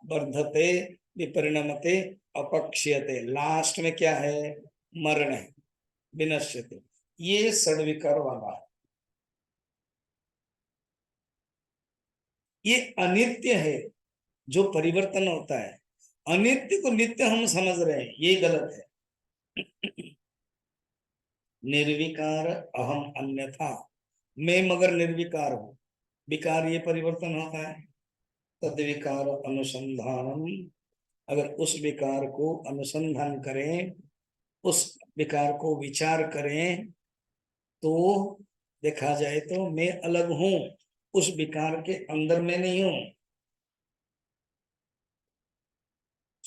वर्धते, विपरिणमते, अपक्षयते। लास्ट में क्या है? मरण है, विनश्यते। ये षड्विकार वाला है। ये अनित्य है, जो परिवर्तन होता है। अनित्य को नित्य हम समझ रहे हैं, ये गलत है। निर्विकार अहम अन्यथा, मैं मगर निर्विकार हूं। विकार ये परिवर्तन होता है। तद विकार अनुसंधानम, अगर उस विकार को अनुसंधान करें, उस विकार को विचार करें, तो देखा जाए तो मैं अलग हूं, उस विकार के अंदर मैं नहीं हूं।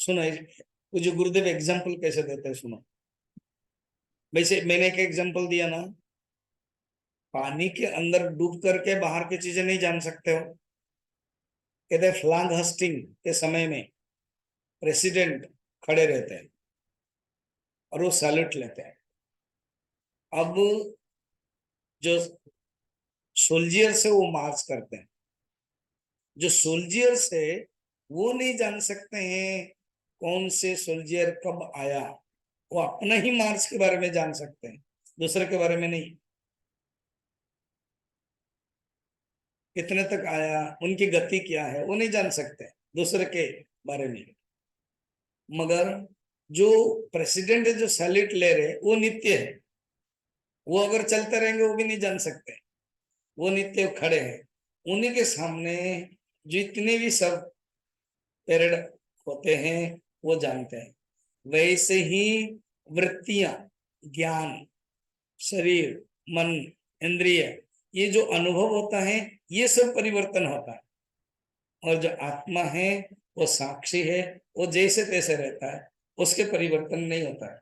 सुनो, वो जो गुरुदेव एग्जाम्पल कैसे देते हैं सुनो। वैसे मैंने एक एग्जाम्पल दिया ना, पानी के अंदर डूब करके बाहर की चीजें नहीं जान सकते हो। कहते हैं फ्लैग हस्टिंग के समय में प्रेसिडेंट खड़े रहते हैं और वो सैल्यूट लेते हैं। अब जो सोल्जियर्स है वो मार्च करते हैं। जो सोल्जियर्स है वो नहीं जान सकते हैं कौन से सोल्जियर कब आया। वो अपना ही मार्च के बारे में जान सकते हैं, दूसरे के बारे में नहीं। कितने तक आया, उनकी गति क्या है, वो नहीं जान सकते दूसरे के बारे में। मगर जो प्रेसिडेंट है, जो सैल्यूट ले रहे, वो नित्य है। वो अगर चलते रहेंगे वो भी नहीं जान सकते। वो नित्य खड़े हैं। उन्हीं के सामने जितने भी सब पेरेड होते हैं वो जानते हैं। वैसे ही वृत्तियां, ज्ञान, शरीर, मन, इंद्रिय, ये जो अनुभव होता है ये सब परिवर्तन होता है। और जो आत्मा है वो साक्षी है, वो जैसे तैसे रहता है, उसके परिवर्तन नहीं होता है।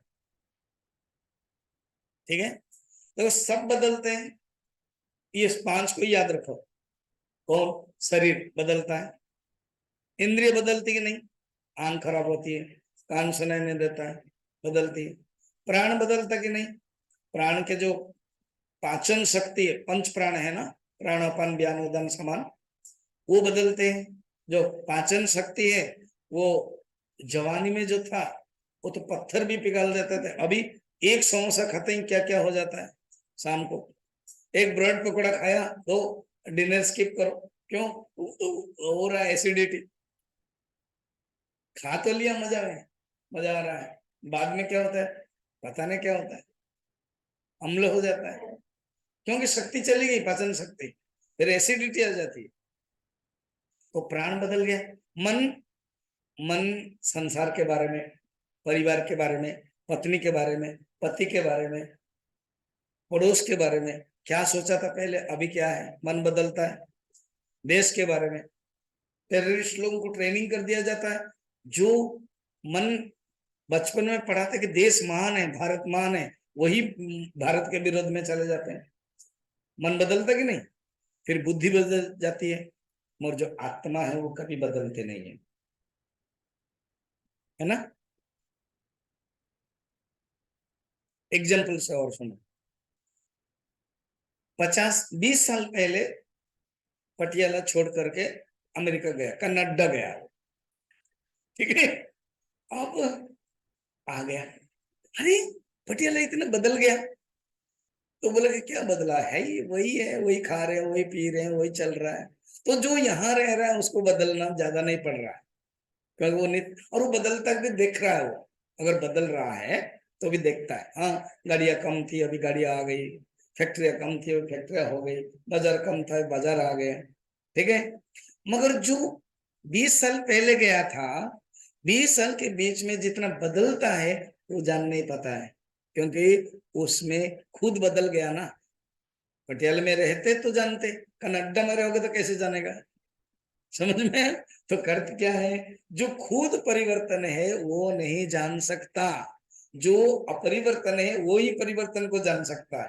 ठीक है, तो सब बदलते हैं। ये पांच को याद रखो। कौन? शरीर बदलता है। इंद्रिय बदलती कि नहीं? आंख खराब होती है, कान सुनाई नहीं देता है, बदलती है। प्राण बदलता कि नहीं? प्राण के जो पाचन शक्ति है, पंच प्राण है ना, प्राण अपान व्यान उदान समान, वो बदलते हैं। जो पाचन शक्ति है वो जवानी में जो था वो तो पत्थर भी पिघल देते थे। अभी एक समोसा खाते ही क्या क्या हो जाता है। शाम को एक ब्रेड पकौड़ा खाया तो डिनर स्किप करो। क्यों? हो रहा है एसिडिटी। खा तो लिया, मजा है, मजा आ रहा है, बाद में क्या होता है पता नहीं क्या होता है, अम्ल हो जाता है। क्योंकि शक्ति चली गई, पाचन शक्ति, फिर एसिडिटी आ जाती है। तो प्राण बदल गया। मन, मन संसार के बारे में, परिवार के बारे में, पत्नी के बारे में, पति के बारे में, पड़ोस के बारे में क्या सोचा था पहले, अभी क्या है, मन बदलता है। देश के बारे में टेररिस्ट लोगों को ट्रेनिंग कर दिया जाता है। जो मन बचपन में पढ़ा था कि देश महान है, भारत महान है, वही भारत के विरोध में चले जाते हैं। मन बदलता कि नहीं? फिर बुद्धि बदल जाती है। मगर जो आत्मा है वो कभी बदलते नहीं है, है ना। एग्जाम्पल से और सुनो। 50-20 साल पहले पटियाला छोड़ करके अमेरिका गया, कनाडा गया, ठीक है। अब आ गया, अरे पटियाला इतना बदल गया। तो बोले कि क्या बदला है, ये वही है, वही खा रहे हैं, वही पी रहे हैं, वही चल रहा है। तो जो यहाँ रह रहा है उसको बदलना ज्यादा नहीं पड़ रहा है, क्योंकि वो नित और वो बदलता भी देख रहा है। वो अगर बदल रहा है तो भी देखता है। हाँ, गाड़ियां कम थी, अभी गाड़ियां आ गई। फैक्ट्रियां कम थी, अभी फैक्ट्रियां हो गई। बाजार कम था, बाजार आ गए। ठीक है। मगर जो 20 साल पहले गया था, 20 साल के बीच में जितना बदलता है वो जान नहीं पाता है, क्योंकि उसमें खुद बदल गया ना। पटियाला में रहते तो जानते, कनाडा में रहोगे तो कैसे जानेगा। समझ में है? तो कर्त क्या है? जो खुद परिवर्तन है वो नहीं जान सकता। जो अपरिवर्तन है वो ही परिवर्तन को जान सकता है।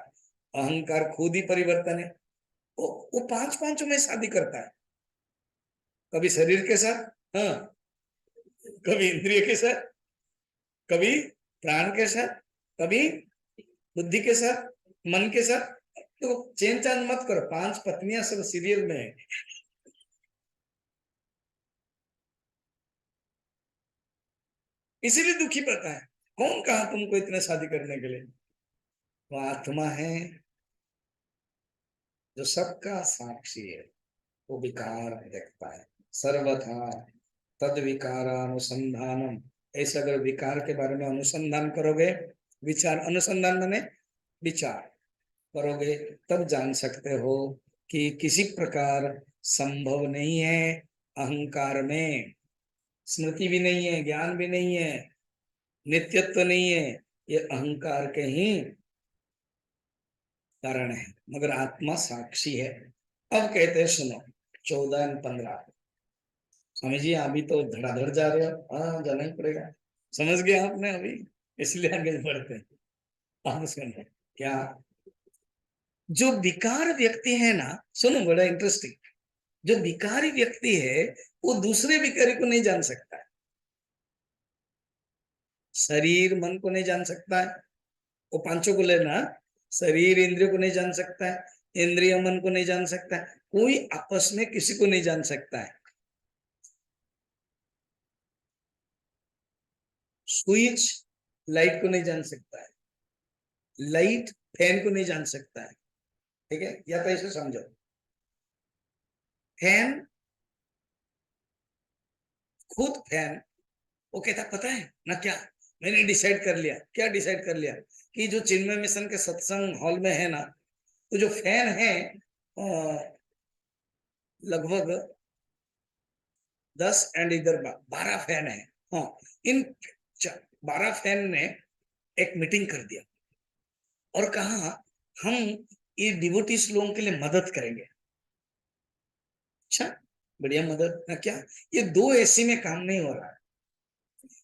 अहंकार खुद ही परिवर्तन है। वो पांच पांचों में शादी करता है, कभी शरीर के साथ, हाँ, कभी इंद्रिय के साथ, कभी प्राण के साथ, कभी बुद्धि के साथ, मन के साथ। तो चेंज चांज मत करो, 5 पत्नियां सब सीरियल में है। इसीलिए दुखी पड़ता है। कौन कहा तुमको इतने शादी करने के लिए? वो आत्मा है जो सबका साक्षी है, वो विकार देखता है सर्वथा। तद विकारानुसंधानम, ऐसे अगर विकार के बारे में अनुसंधान करोगे, विचार, अनुसंधान माने विचार करोगे, तब जान सकते हो कि किसी प्रकार संभव नहीं है अहंकार में। स्मृति भी नहीं है, ज्ञान भी नहीं है, नित्यत्व नहीं है, ये अहंकार के ही कारण है। मगर आत्मा साक्षी है। अब कहते हैं सुनो, 14 और 15। स्वामी जी अभी तो धड़ाधड़ जा रहे हो, हाँ जाना ही पड़ेगा। समझ गए आपने अभी, इसलिए आगे बढ़ते हैं। आप सुनो क्या, जो विकार व्यक्ति है ना, सुनो बड़ा इंटरेस्टिंग, जो विकारी व्यक्ति है वो दूसरे विकारी को नहीं जान सकता है। शरीर मन को नहीं जान सकता है, वो पांचों को लेना, शरीर इंद्रियों को नहीं जान सकता है, इंद्रिय मन को नहीं जान सकता है, कोई आपस में किसी को नहीं जान सकता है। स्विच लाइट को नहीं जान सकता है, लाइट फैन को नहीं जान सकता है। ठीक है, या तो ऐसे समझो, फैन, खुद फैन, वो कहता पता है ना क्या, मैंने डिसाइड कर लिया, क्या डिसाइड कर लिया, कि जो चिन्मय मिशन के सत्संग हॉल में है ना, तो जो फैन है लगभग 10 एंड इधर 12 फैन है। हाँ, इन 12 फैन ने एक मीटिंग कर दिया और कहा हम ये डिवोटीज लोगों के लिए मदद करेंगे। अच्छा, बढ़िया मदद ना क्या, ये दो एसी में काम नहीं हो रहा है,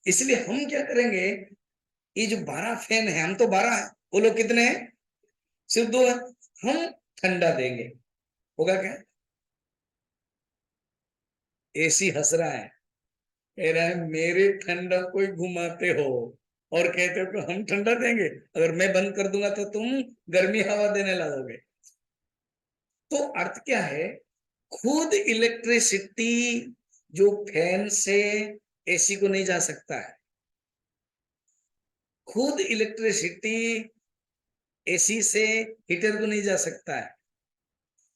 इसलिए हम क्या करेंगे, ये जो 12 फैन है, हम तो 12 है, वो लोग कितने हैं, सिर्फ 2 है, हम ठंडा देंगे। होगा क्या, एसी हंस रहा है, कह रहा है मेरे ठंडा कोई घुमाते हो और कहते हो कि हम ठंडा देंगे, अगर मैं बंद कर दूंगा तो तुम गर्मी हवा देने लगोगे। तो अर्थ क्या है, खुद इलेक्ट्रिसिटी जो फैन से एसी को नहीं जा सकता है, खुद इलेक्ट्रिसिटी एसी से हीटर को नहीं जा सकता है,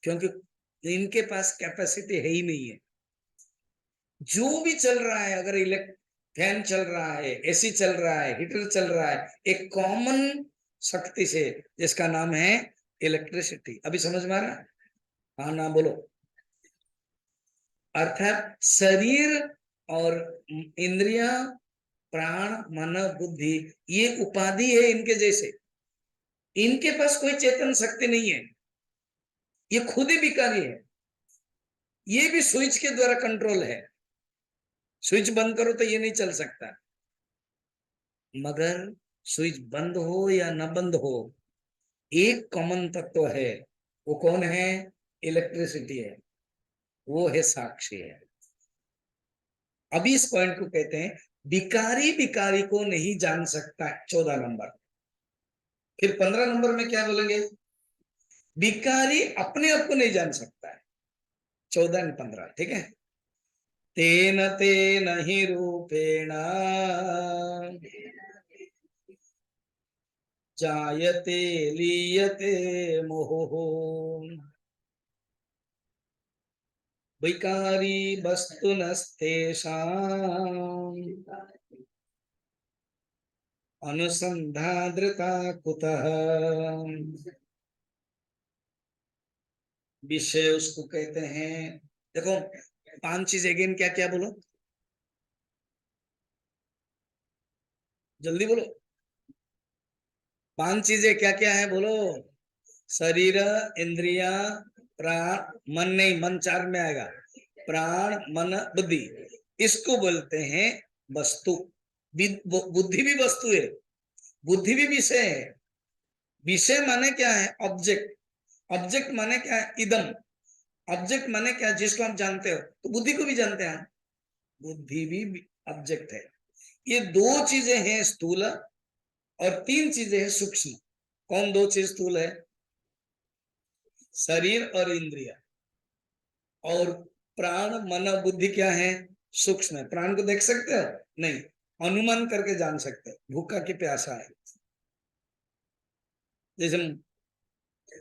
क्योंकि इनके पास कैपेसिटी है ही नहीं है। जो भी चल रहा है, अगर इलेक्ट फैन चल रहा है, एसी चल रहा है, हीटर चल रहा है, एक कॉमन शक्ति से, जिसका नाम है इलेक्ट्रिसिटी। अभी समझ में आ रहा है, हाँ ना बोलो। अर्थात शरीर और इंद्रिया, प्राण, मन, बुद्धि, ये उपाधि है इनके जैसे, इनके पास कोई चेतन शक्ति नहीं है, ये खुद ही विकारी है, ये भी स्विच के द्वारा कंट्रोल है, स्विच बंद करो तो ये नहीं चल सकता। मगर स्विच बंद हो या न बंद हो, एक कॉमन तत्व है, वो कौन है, इलेक्ट्रिसिटी है, वो है साक्षी है। अभी इस पॉइंट को कहते हैं विकारी विकारी को नहीं जान सकता है, 14 नंबर। फिर 15 नंबर में क्या बोलेंगे, विकारी अपने आप को नहीं जान सकता है, 14 और 15, ठीक है। तेन तेन ही रूपेण जायते लीयते मोह, विकारी वस्तु नस्तेषाम् अनुसंधाद्रता कुतः। विषय उसको कहते हैं, देखो 5 चीज अगेन क्या क्या बोलो, जल्दी बोलो, 5 चीजें क्या क्या है बोलो, शरीर, इंद्रिया, प्राण, मन नहीं, मन 4 में आएगा, प्राण मन बुद्धि, इसको बोलते हैं वस्तु। बुद्धि भी वस्तु है, बुद्धि भी विषय है। विषय माने क्या है, ऑब्जेक्ट, ऑब्जेक्ट माने क्या है, इदम, ऑब्जेक्ट माने क्या है, जिसको आप जानते हो, तो बुद्धि को भी जानते हैं हम, बुद्धि भी ऑब्जेक्ट है। ये 2 चीजें हैं स्थूल, और 3 चीजें हैं सूक्ष्म। कौन 2 चीज स्थूल है, शरीर और इंद्रिय, और प्राण मन बुद्धि क्या है, सूक्ष्म है। प्राण को देख सकते हो नहीं, अनुमान करके जान सकते हो, भूखा की प्यासा है, जैसे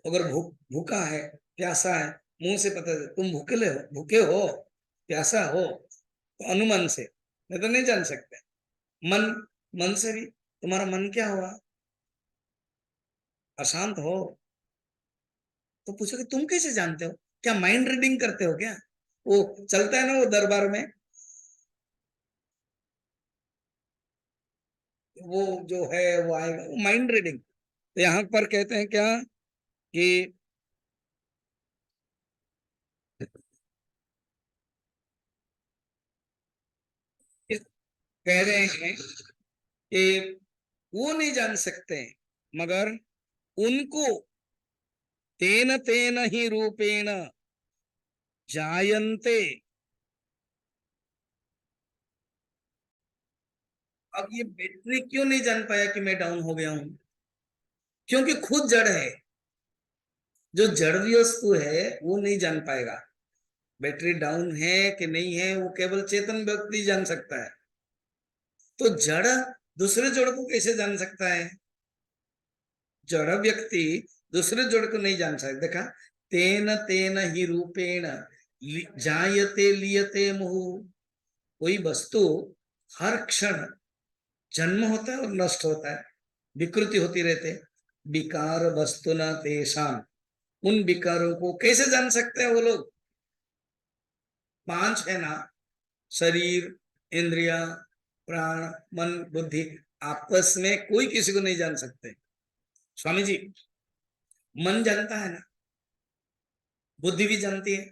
अगर भूखा है, प्यासा है, मुंह से पता है तुम भूखे हो, भूखे हो, प्यासा हो, तो अनुमान से, नहीं तो नहीं जान सकते। मन, मन से भी, तुम्हारा मन क्या हुआ, अशांत हो, तो पूछो कि तुम कैसे जानते हो, क्या माइंड रीडिंग करते हो क्या, वो चलता है ना वो दरबार में, वो जो है वो आएगा, वो माइंड रीडिंग। तो यहाँ पर कहते हैं क्या, कि कह रहे हैं कि वो नहीं जान सकते, मगर उनको तेन तेन ही रूपेण जायन्ते। अब ये बैटरी क्यों नहीं जान पाया कि मैं डाउन हो गया हूं? क्योंकि खुद जड़ है। जो जड़ वस्तु है वो नहीं जान पाएगा बैटरी डाउन है कि नहीं है, वो केवल चेतन व्यक्ति जान सकता है। तो जड़ दूसरे जड़ को कैसे जान सकता है? जड़ व्यक्ति दूसरे जड़ को नहीं जान सकता। देखा, तेन तेन ही रूपेण जायते लियते मुहु। कोई वस्तु हर क्षण जन्म होता है और नष्ट होता है, विकृति होती रहते। विकार वस्तु न तेषाम। उन विकारों को कैसे जान सकते हैं वो लोग? पांच है ना, शरीर, इंद्रिया, प्राण, मन, बुद्धि। आपस में कोई किसी को नहीं जान सकते। स्वामी जी, मन जानता है ना, बुद्धि भी जानती है।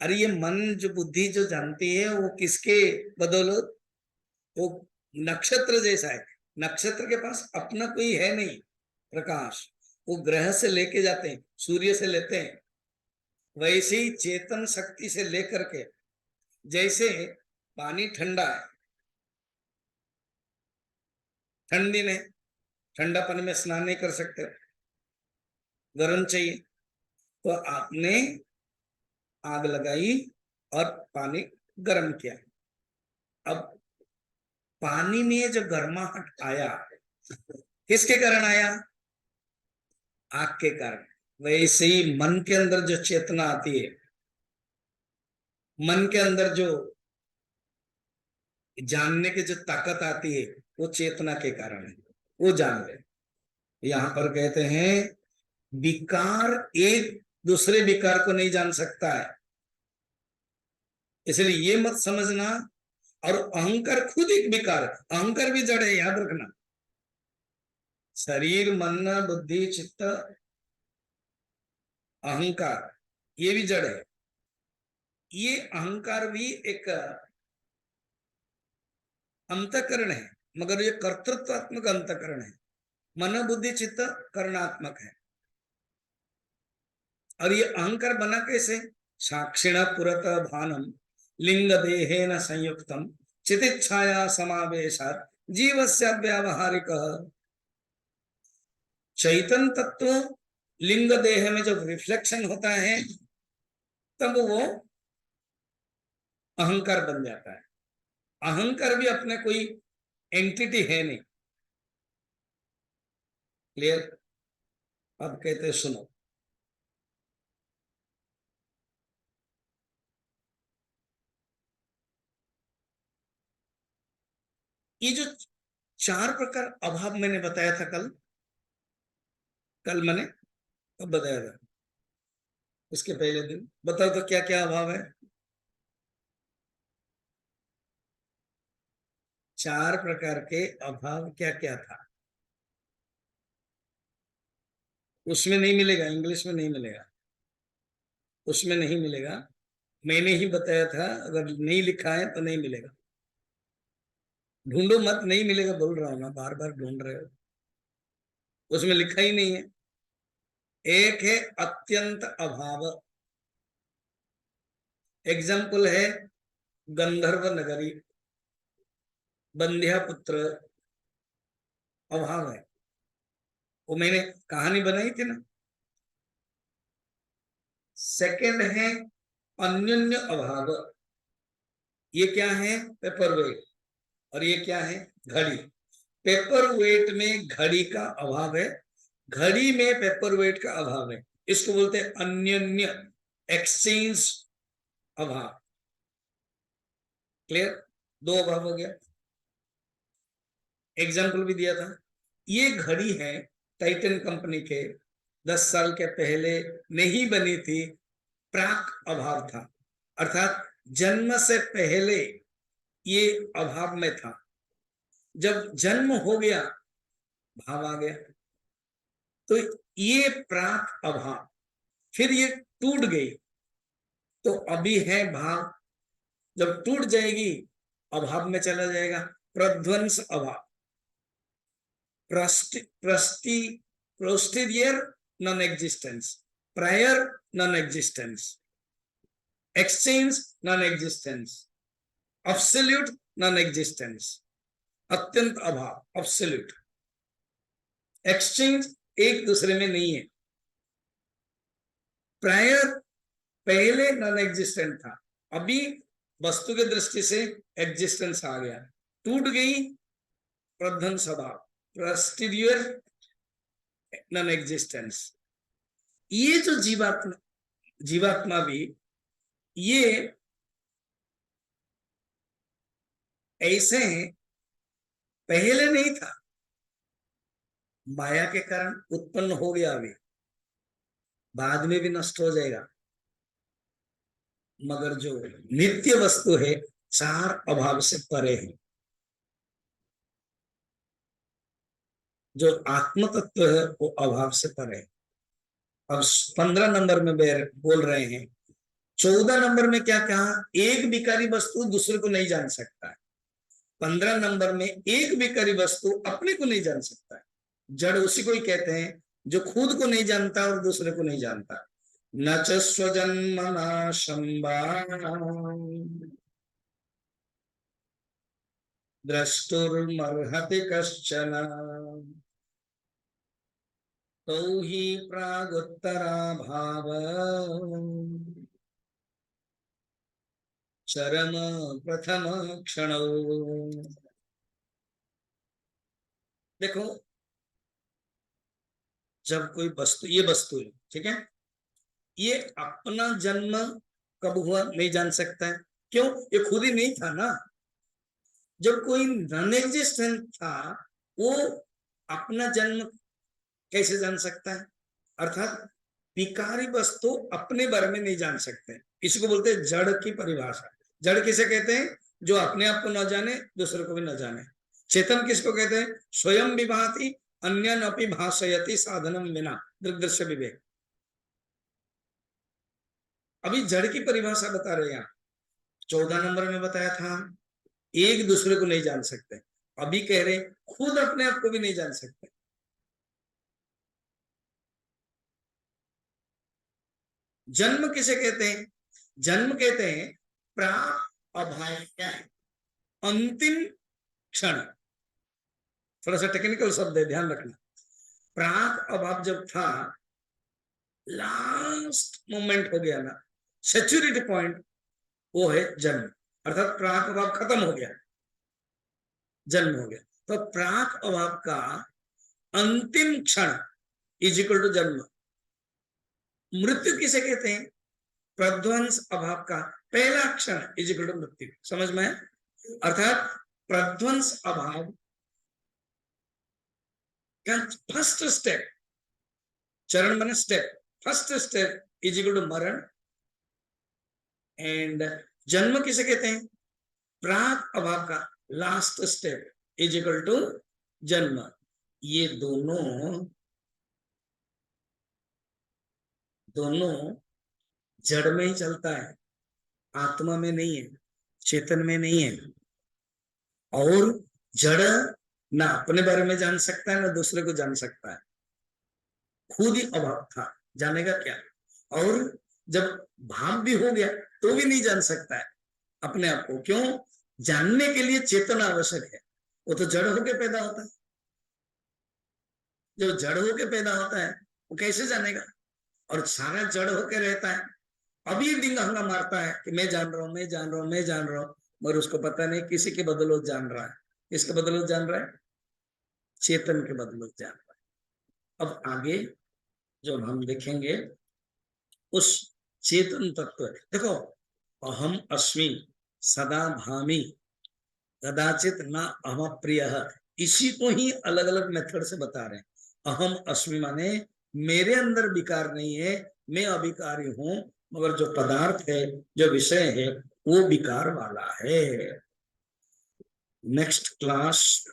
अरे ये मन जो बुद्धि जो जानती है वो किसके बदौलत? वो नक्षत्र जैसा है। नक्षत्र के पास अपना कोई है नहीं प्रकाश, वो ग्रह से लेके जाते हैं, सूर्य से लेते हैं। वैसे ही चेतन शक्ति से लेकर के, जैसे पानी ठंडा है, ठंड दिन है, ठंडा पानी में स्नान नहीं कर सकते, गर्म चाहिए। तो आपने आग लगाई और पानी गर्म किया। अब पानी में जो गर्माहट आया, किसके कारण आया? आग के कारण। वैसे ही मन के अंदर जो चेतना आती है, मन के अंदर जो जानने की जो ताकत आती है, वो चेतना के कारण है। वो जान ले। यहां पर कहते हैं विकार एक दूसरे विकार को नहीं जान सकता है। इसलिए ये मत समझना। और अहंकार खुद एक विकार, अहंकार भी जड़ है, याद रखना। शरीर, मन, बुद्धि, चित्त, अहंकार, ये भी जड़ है। ये अहंकार भी एक अंतकरण है, मगर ये कर्तृत्वात्मक अंतकरण है। मन, बुद्धि, चित्त करणात्मक है। और ये अहंकार बना कैसे? साक्षिण पुरत भानम लिंग देहेन संयुक्तम चितिच्छाया समावेशात जीवस्य व्यावहारिक। चैतन तत्व लिंग देह में जब रिफ्लेक्शन होता है, तब वो अहंकार बन जाता है। अहंकार भी अपने कोई एंटिटी है नहीं। क्लियर? अब कहते सुनो, ये जो चार प्रकार अभाव मैंने बताया था कल, कल मैंने कब बताया था? उसके पहले दिन बताओ तो क्या क्या अभाव है? चार प्रकार के अभाव क्या क्या था? उसमें नहीं मिलेगा, इंग्लिश में नहीं मिलेगा, उसमें नहीं मिलेगा। मैंने ही बताया था, अगर नहीं लिखा है तो नहीं मिलेगा। ढूंढो मत, नहीं मिलेगा बोल रहा हूं ना, बार बार ढूंढ रहे हो, उसमें लिखा ही नहीं है। एक है अत्यंत अभाव। एग्जाम्पल है गंधर्व नगरी, बंध्या पुत्र, अभाव है। वो मैंने कहानी बनाई थी ना। सेकंड है अन्योन्य अभाव। ये क्या है? Paper weight. और ये क्या है? घड़ी। पेपर वेट में घड़ी का अभाव है, घड़ी में पेपर वेट का अभाव है। इसको बोलते हैं अन्योन्य, एक्सचेंज अभाव। क्लियर? दो अभाव हो गया। एग्जाम्पल भी दिया था। ये घड़ी है टाइटन कंपनी के, 10 साल के पहले नहीं बनी थी, प्राक अभाव था, अर्थात जन्म से पहले ये अभाव में था। जब जन्म हो गया, भाव आ गया। तो ये प्राक अभाव, फिर ये टूट गई, तो अभी है भाव। जब टूट जाएगी अभाव में चला जाएगा, प्रध्वंस अभाव, posterior non existence, prior non existence, exchange non existence, absolute non existence, अत्यंत अभाव, अब्सोल्यूट, एक्सचेंज एक दूसरे में नहीं है, प्रायर पहले नॉन एग्जिस्टेंट था, अभी वस्तु के दृष्टि से एग्जिस्टेंस आ गया, टूट गई प्रध्वंस अभाव, पोस्टीरियर नॉन एग्जिस्टेंस। ये जो जीवात्मा भी ये ऐसे पहले नहीं था, माया के कारण उत्पन्न हो गया, अभी बाद में भी नष्ट हो जाएगा, मगर जो नित्य वस्तु है चार अभाव से परे है, जो आत्म तत्व है वो अभाव से परे है। अब 15 नंबर में बोल रहे हैं, 14 नंबर में क्या कहा, एक विकारी वस्तु दूसरे को नहीं जान सकता है, 15 नंबर में एक विकारी वस्तु अपने को नहीं जान सकता है, जड़ उसी को ही कहते हैं जो खुद को नहीं जानता और दूसरे को नहीं जानता। न च स्वजन्मना द्रष्टुर्मर्हति कश्चन तो ही प्रागुत्तरा भाव चरम प्रथम क्षण। देखो, जब कोई वस्तु, ये वस्तु है, ठीक है, ये अपना जन्म कब हुआ नहीं जान सकता है, क्यों, ये खुद ही नहीं था ना। जब कोई नॉन एग्जिस्टेंट था वो अपना जन्म कैसे जान सकता है, अर्थात विकारी वस्तु अपने बारे में नहीं जान सकते, इसको बोलते हैं जड़ की परिभाषा। जड़ किसे कहते हैं, जो अपने आप को न जाने दूसरे को भी न जाने। चेतन किसको कहते हैं, स्वयं विभाति अन्यनपि भाषयति साधनम विना, दृग्दृश्य विवेक। अभी जड़ की परिभाषा बता रहे हैं, 14 नंबर में बताया था एक दूसरे को नहीं जान सकते, अभी कह रहे खुद अपने आप को भी नहीं जान सकते। जन्म किसे कहते हैं, जन्म कहते हैं प्राक अभाव, क्या है, अंतिम क्षण, थोड़ा सा टेक्निकल शब्द है, ध्यान रखना। प्राक अभाव जब था, लास्ट मोमेंट हो गया ना, सेचुरिटी पॉइंट, वो है जन्म, अर्थात प्राक अभाव खत्म हो गया, जन्म हो गया। तो प्राक अभाव का अंतिम क्षण इज इक्वल टू जन्म। मृत्यु किसे कहते हैं, प्रध्वंस अभाव का पहला क्षण इज इक्वल टू मृत्यु। समझ में, अर्थात प्रध्वंस अभाव का फर्स्ट स्टेप, चरण माने step, first step is equal to मरण, एंड जन्म किसे कहते हैं, प्राक अभाव का last step is equal to जन्म। ये दोनों जड़ में ही चलता है, आत्मा में नहीं है, चेतन में नहीं है। और जड़ ना अपने बारे में जान सकता है ना दूसरे को जान सकता है, खुद ही अभाव था, जानेगा क्या। और जब भाव भी हो गया तो भी नहीं जान सकता है अपने आप को, क्यों, जानने के लिए चेतन आवश्यक है, वो तो जड़ होके पैदा होता है। जो जड़ होके पैदा होता है वो कैसे जानेगा, और सारा जड़ होके रहता है, अभी डिंगा मारता है कि मैं जान रहा हूं, मैं जान रहा हूं, मैं जान रहा हूं, मगर उसको पता नहीं किसी के बदौलत जान रहा है। किसके बदौलत जान रहा है, चेतन के बदौलत जान रहा है। अब आगे जब हम देखेंगे उस चेतन तत्व, देखो, अहम अस्मि सदा भामी कदाचित न अहम प्रिय, इसी को ही अलग अलग मेथड से बता रहे हैं। अहम अस्मि माने मेरे अंदर विकार नहीं है, मैं अविकारी हूं, मगर जो पदार्थ है, जो विषय है, वो विकार वाला है। Next class